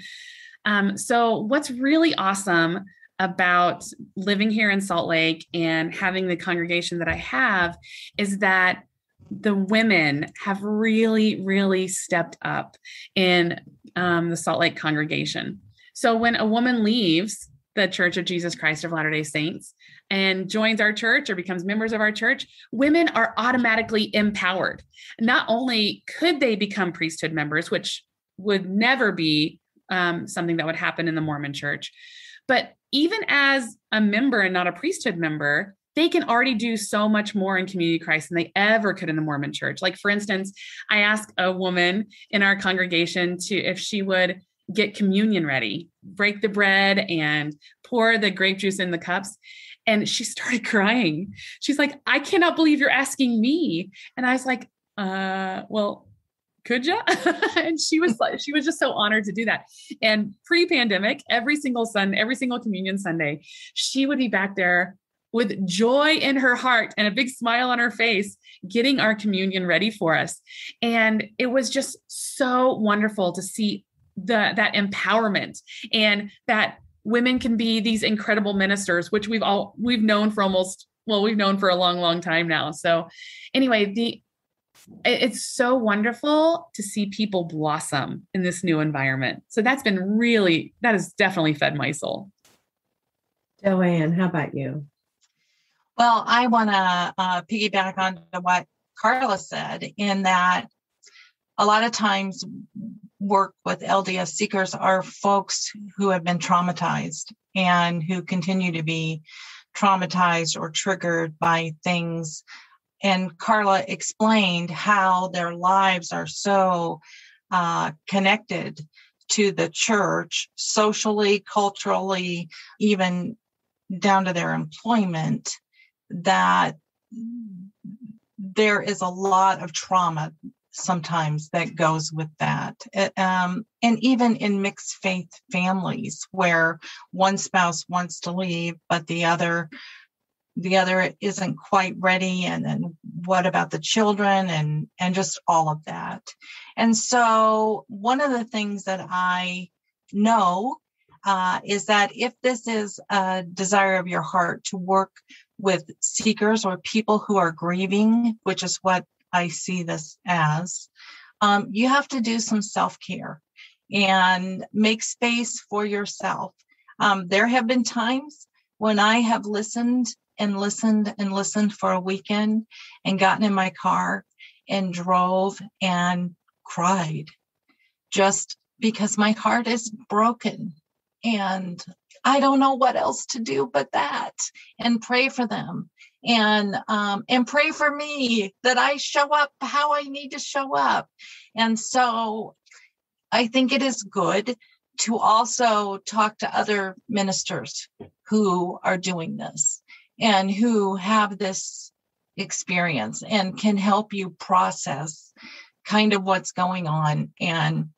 So what's really awesome about living here in Salt Lake and having the congregation that I have is that the women have really, really stepped up in the Salt Lake congregation. So when a woman leaves the Church of Jesus Christ of Latter-day Saints and joins our church or becomes members of our church, women are automatically empowered. Not only could they become priesthood members, which would never be something that would happen in the Mormon church, but even as a member and not a priesthood member, they can already do so much more in Community Christ than they ever could in the Mormon church. Like, for instance, I asked a woman in our congregation if she would get communion ready, break the bread and pour the grape juice in the cups. And she started crying. She's like, I cannot believe you're asking me. And I was like, well, could you? And she was just so honored to do that. And pre-pandemic, every single communion Sunday, she would be back there with joy in her heart and a big smile on her face, getting our communion ready for us. And it was just so wonderful to see that empowerment and that women can be these incredible ministers, which we've known for a long, long time now. So anyway, it's so wonderful to see people blossom in this new environment. So that has definitely fed my soul. JoAnn, how about you? Well, I want to piggyback on what Carla said, in that a lot of times work with LDS seekers are folks who have been traumatized and who continue to be traumatized or triggered by things. And Carla explained how their lives are so connected to the church, socially, culturally, even down to their employment, that there is a lot of trauma sometimes that goes with that. And even in mixed faith families where one spouse wants to leave, but the other isn't quite ready. And then what about the children and just all of that. And so one of the things that I know is that if this is a desire of your heart to work with seekers or people who are grieving, which is what I see this as, you have to do some self-care and make space for yourself. There have been times when I have listened and listened and listened for a weekend and gotten in my car and drove and cried just because my heart is broken. And I don't know what else to do but that, and pray for them and pray for me that I show up how I need to show up. And so I think it is good to also talk to other ministers who are doing this and who have this experience and can help you process kind of what's going on and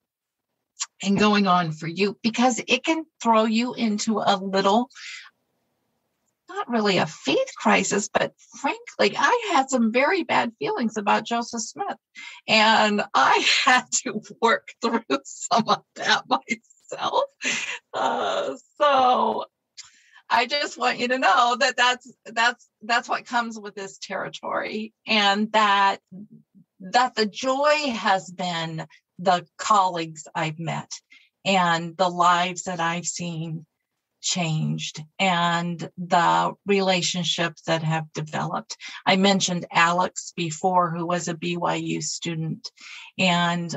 going on for you, because it can throw you into a little, not really a faith crisis, but frankly, I had some very bad feelings about Joseph Smith, and I had to work through some of that myself. So I just want you to know that that's what comes with this territory, and that the joy has been the colleagues I've met and the lives that I've seen changed and the relationships that have developed. I mentioned Alex before, who was a BYU student, and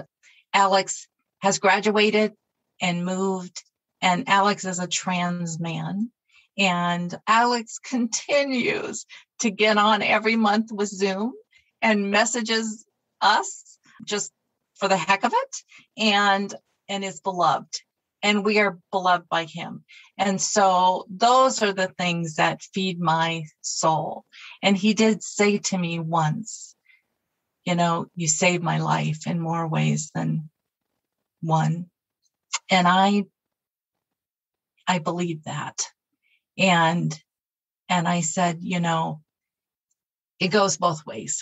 Alex has graduated and moved, and Alex is a trans man. And Alex continues to get on every month with Zoom and messages us just for the heck of it, and is beloved. And we are beloved by him. And so those are the things that feed my soul. And he did say to me once, you saved my life in more ways than one. And I believe that. And I said, it goes both ways,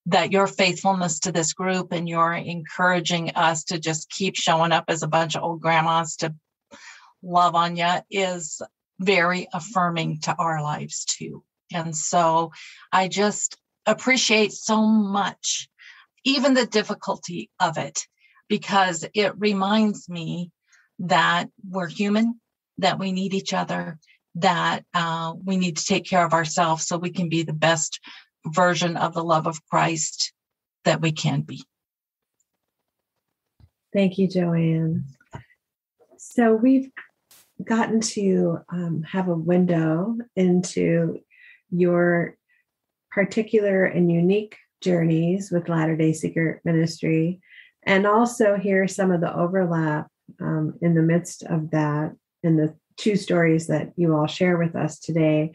that your faithfulness to this group and your encouraging us to just keep showing up as a bunch of old grandmas to love on you is very affirming to our lives too. And so I just appreciate so much, even the difficulty of it, because it reminds me that we're human, that we need each other, that we need to take care of ourselves so we can be the best version of the love of Christ that we can be. Thank you, JoAnn. So we've gotten to have a window into your particular and unique journeys with Latter-day Seeker ministry, and also hear some of the overlap in the midst of that in the two stories that you all share with us today.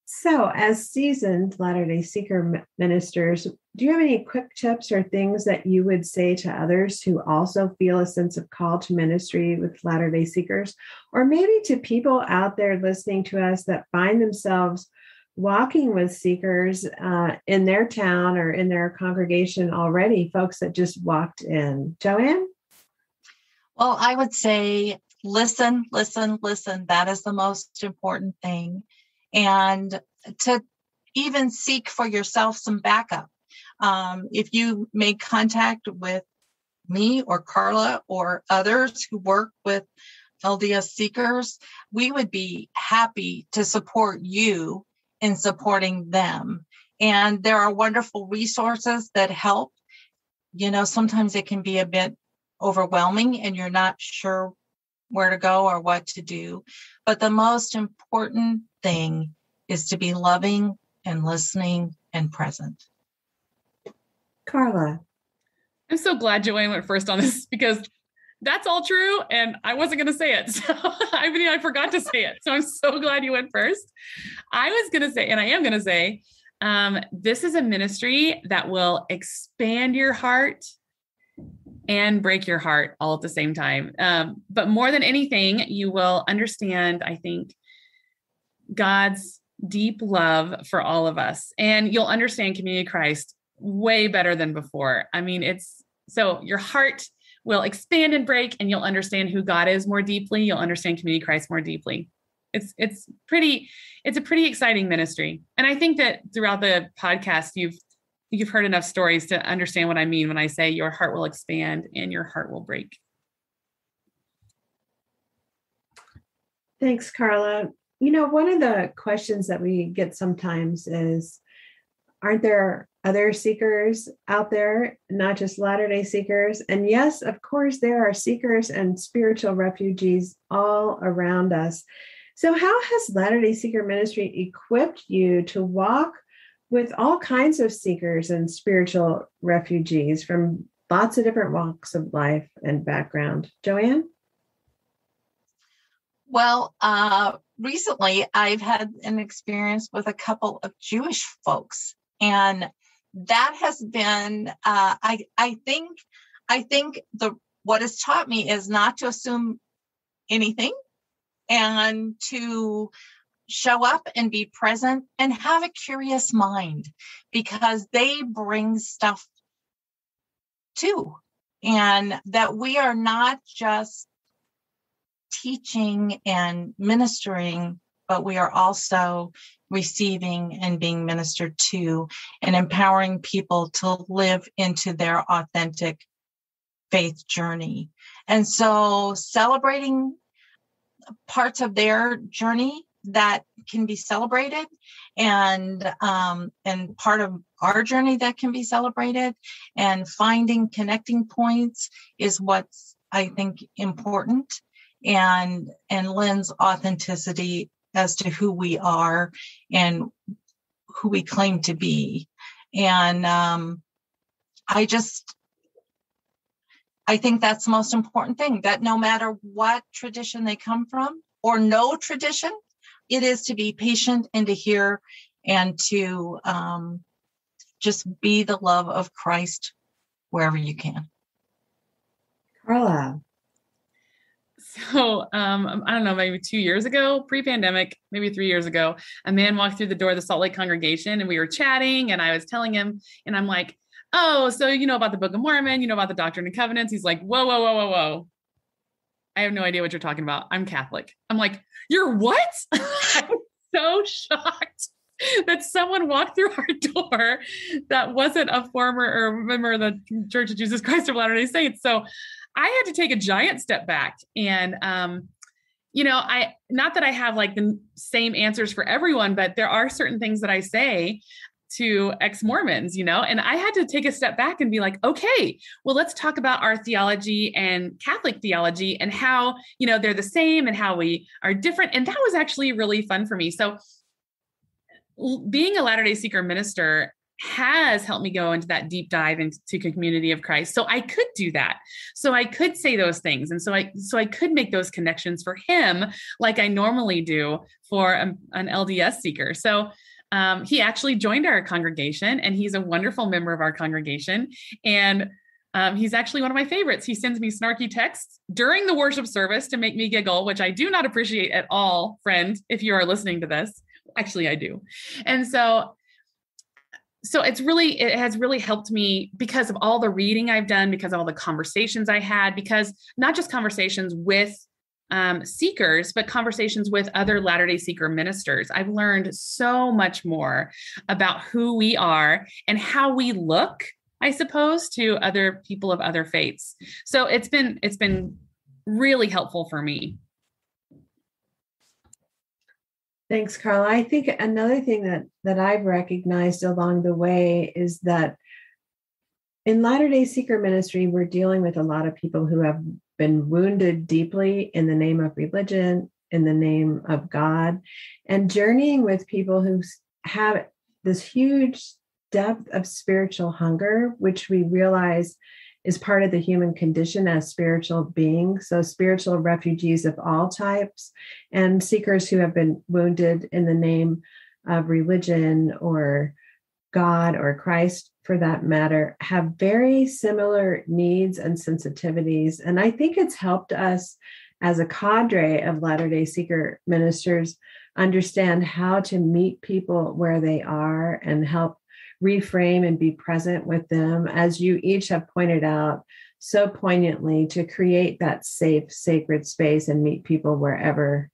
So, as seasoned Latter-day Seeker ministers, do you have any quick tips or things that you would say to others who also feel a sense of call to ministry with Latter-day Seekers, or maybe to people out there listening to us that find themselves walking with seekers in their town or in their congregation already, folks that just walked in? JoAnn? Well, I would say listen. That is the most important thing. And to even seek for yourself some backup. If you make contact with me or Carla or others who work with LDS seekers, we would be happy to support you in supporting them. And there are wonderful resources that help. Sometimes it can be a bit overwhelming and you're not sure where to go or what to do. But the most important thing is to be loving and listening and present. Carla. I'm so glad JoAnn went first on this, because that's all true. And I wasn't going to say it. So I forgot to say it. So I'm so glad you went first. I was going to say, and I am going to say, this is a ministry that will expand your heart and break your heart all at the same time. But more than anything, you will understand, I think, God's deep love for all of us. And you'll understand Community of Christ way better than before. I mean, so your heart will expand and break, and you'll understand who God is more deeply. You'll understand Community of Christ more deeply. It's a pretty exciting ministry. And I think that throughout the podcast, you've heard enough stories to understand what I mean when I say your heart will expand and your heart will break. Thanks, Carla. One of the questions that we get sometimes is, aren't there other seekers out there, not just Latter-day Seekers? And yes, of course, there are seekers and spiritual refugees all around us. So how has Latter-day Seeker ministry equipped you to walk with all kinds of seekers and spiritual refugees from lots of different walks of life and background? JoAnn? Well, recently I've had an experience with a couple of Jewish folks, and that has been, I think what it's taught me is not to assume anything, and to show up and be present and have a curious mind, because they bring stuff too. And that we are not just teaching and ministering, but we are also receiving and being ministered to, and empowering people to live into their authentic faith journey. And so celebrating parts of their journey that can be celebrated, and part of our journey that can be celebrated, and finding connecting points is what's, I think, important, and lends authenticity as to who we are and who we claim to be. And I think that's the most important thing, that no matter what tradition they come from or no tradition, it is to be patient and to hear and to just be the love of Christ wherever you can. Carla. So, I don't know, maybe 2 years ago, pre-pandemic, maybe 3 years ago, a man walked through the door of the Salt Lake congregation and we were chatting and I was telling him, and I'm like, oh, so you know about the Book of Mormon, you know about the Doctrine and Covenants. He's like, whoa, whoa, whoa, whoa, whoa. I have no idea what you're talking about. I'm Catholic. I'm like, you're what? I was so shocked that someone walked through our door that wasn't a former or member of the Church of Jesus Christ of Latter-day Saints. So I had to take a giant step back and, not that I have like the same answers for everyone, but there are certain things that I say to ex-Mormons, and I had to take a step back and be like, okay, well, let's talk about our theology and Catholic theology and how, they're the same and how we are different. And that was actually really fun for me. So being a Latter-day Seeker minister has helped me go into that deep dive into community of Christ. So I could do that. So I could say those things. And so I could make those connections for him, like I normally do for an LDS seeker. So he actually joined our congregation and he's a wonderful member of our congregation. And he's actually one of my favorites. He sends me snarky texts during the worship service to make me giggle, which I do not appreciate at all, friend, if you are listening to this. Actually, I do. And so it has really helped me because of all the reading I've done, because of all the conversations I had, because not just conversations with seekers, but conversations with other Latter-day Seeker ministers. I've learned so much more about who we are and how we look, I suppose, to other people of other faiths. So it's been really helpful for me. Thanks, Carla. I think another thing that I've recognized along the way is that in Latter-day Seeker ministry, we're dealing with a lot of people who have been wounded deeply in the name of religion, in the name of God, and journeying with people who have this huge depth of spiritual hunger, which we realize is part of the human condition as spiritual beings. So spiritual refugees of all types and seekers who have been wounded in the name of religion or God or Christ, for that matter, have very similar needs and sensitivities. And I think it's helped us as a cadre of Latter-day Seeker ministers understand how to meet people where they are and help reframe and be present with them, as you each have pointed out so poignantly, to create that safe, sacred space and meet people wherever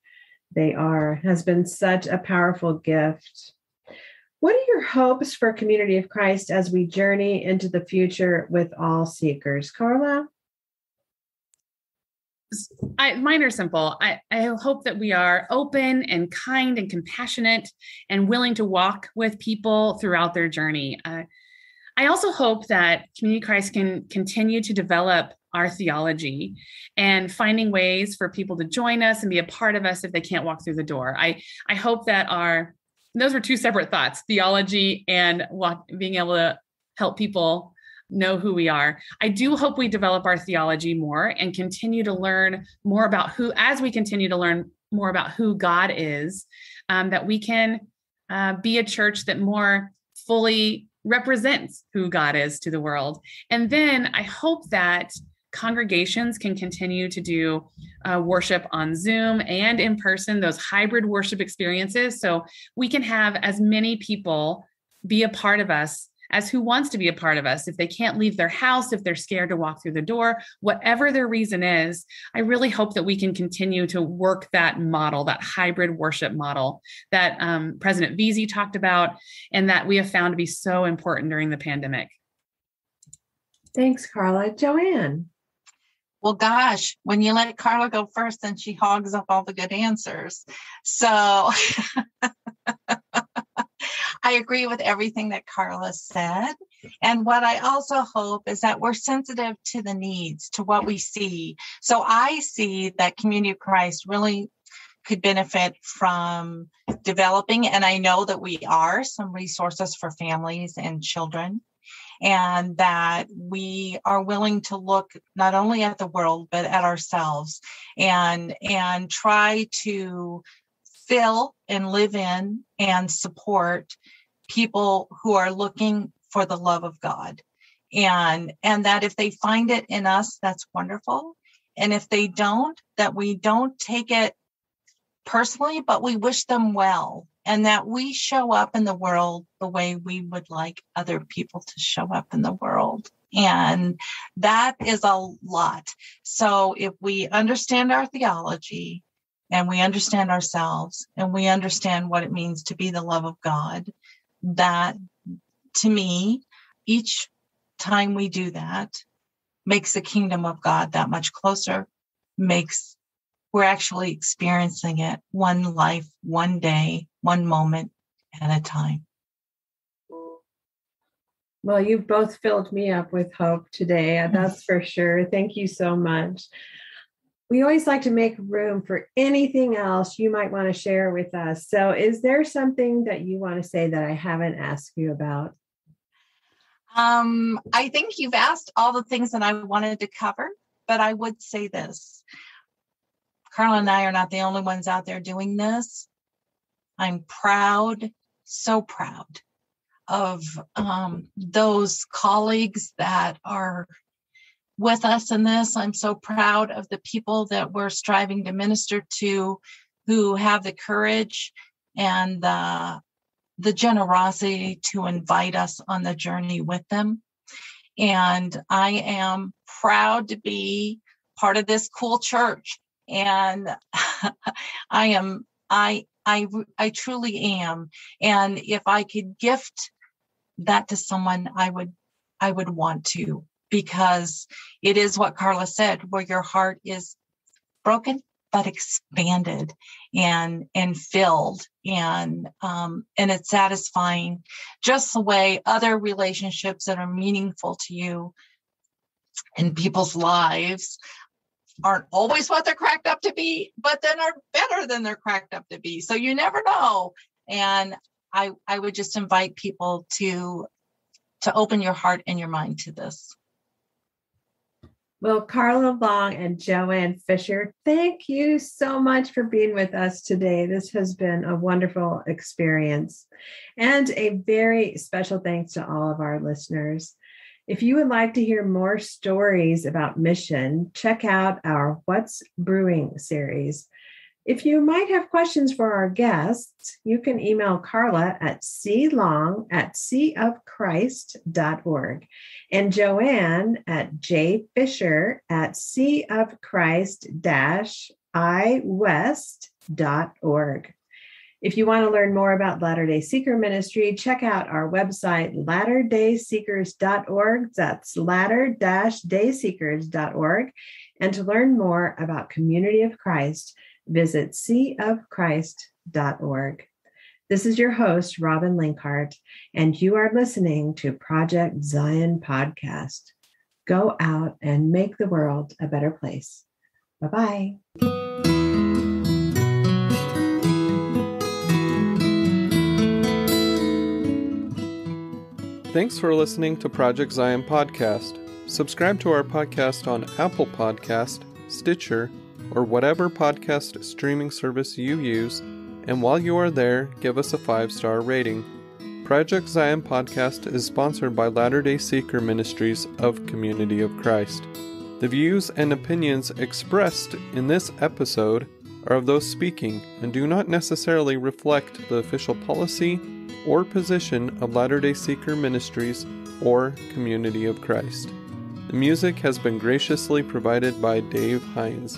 they are has been such a powerful gift. What are your hopes for Community of Christ as we journey into the future with all seekers? Carla? Mine are simple. I hope that we are open and kind and compassionate and willing to walk with people throughout their journey. I also hope that Community of Christ can continue to develop our theology and finding ways for people to join us and be a part of us if they can't walk through the door. I hope that those were two separate thoughts, theology and being able to help people know who we are. I do hope we develop our theology more and continue to learn more about as we continue to learn more about who God is, that we can be a church that more fully represents who God is to the world. And then I hope that congregations can continue to do worship on Zoom and in person, those hybrid worship experiences. So we can have as many people be a part of us as who wants to be a part of us. If they can't leave their house, if they're scared to walk through the door, whatever their reason is, I really hope that we can continue to work that model, that hybrid worship model that President Veazey talked about and that we have found to be so important during the pandemic. Thanks, Carla. JoAnn? Well, gosh, when you let Carla go first, then she hogs up all the good answers. So I agree with everything that Carla said. And what I also hope is that we're sensitive to the needs, to what we see. So I see that Community of Christ really could benefit from developing, and I know that we are, some resources for families and children. and that we are willing to look not only at the world, but at ourselves and try to fill and live in and support people who are looking for the love of God. And that if they find it in us, that's wonderful. And if they don't, that we don't take it personally, but we wish them well, and that we show up in the world the way we would like other people to show up in the world. And that is a lot. So if we understand our theology and we understand ourselves and we understand what it means to be the love of God, that to me, each time we do that makes the kingdom of God that much closer, we're actually experiencing it one life, one day, one moment at a time. Well, you've both filled me up with hope today. That's for sure. Thank you so much. We always like to make room for anything else you might want to share with us. So is there something that you want to say that I haven't asked you about? I think you've asked all the things that I wanted to cover, but I would say this. Carla and I are not the only ones out there doing this. I'm proud, so proud of those colleagues that are with us in this. I'm so proud of the people that we're striving to minister to, who have the courage and the generosity to invite us on the journey with them. And I am proud to be part of this cool church. And I truly am. And if I could gift that to someone, I would want to, because it is what Carla said, where your heart is broken but expanded and filled, and it's satisfying, just the way other relationships that are meaningful to you in people's lives aren't always what they're cracked up to be, but then are better than they're cracked up to be. So you never know. And I would just invite people to open your heart and your mind to this. Well, Carla Long and JoAnn Fisher, thank you so much for being with us today. This has been a wonderful experience. And a very special thanks to all of our listeners. If you would like to hear more stories about mission, check out our What's Brewing series. If you might have questions for our guests, you can email Carla at clong@cofchrist.org and JoAnn at jfisher@cofchrist-iwest.org. If you want to learn more about Latter-day Seeker Ministry, check out our website, latterdayseekers.org. That's latter-dayseekers.org. And to learn more about Community of Christ, visit cofchrist.org. This is your host, Robin Linkhart, and you are listening to Project Zion Podcast. Go out and make the world a better place. Bye-bye. Thanks for listening to Project Zion Podcast. Subscribe to our podcast on Apple Podcast, Stitcher, or whatever podcast streaming service you use, and while you are there, give us a 5-star rating. Project Zion Podcast is sponsored by Latter-day Seeker Ministries of Community of Christ. The views and opinions expressed in this episode are of those speaking and do not necessarily reflect the official policy or position of Latter-day Seeker Ministries or Community of Christ. The music has been graciously provided by Dave Hines.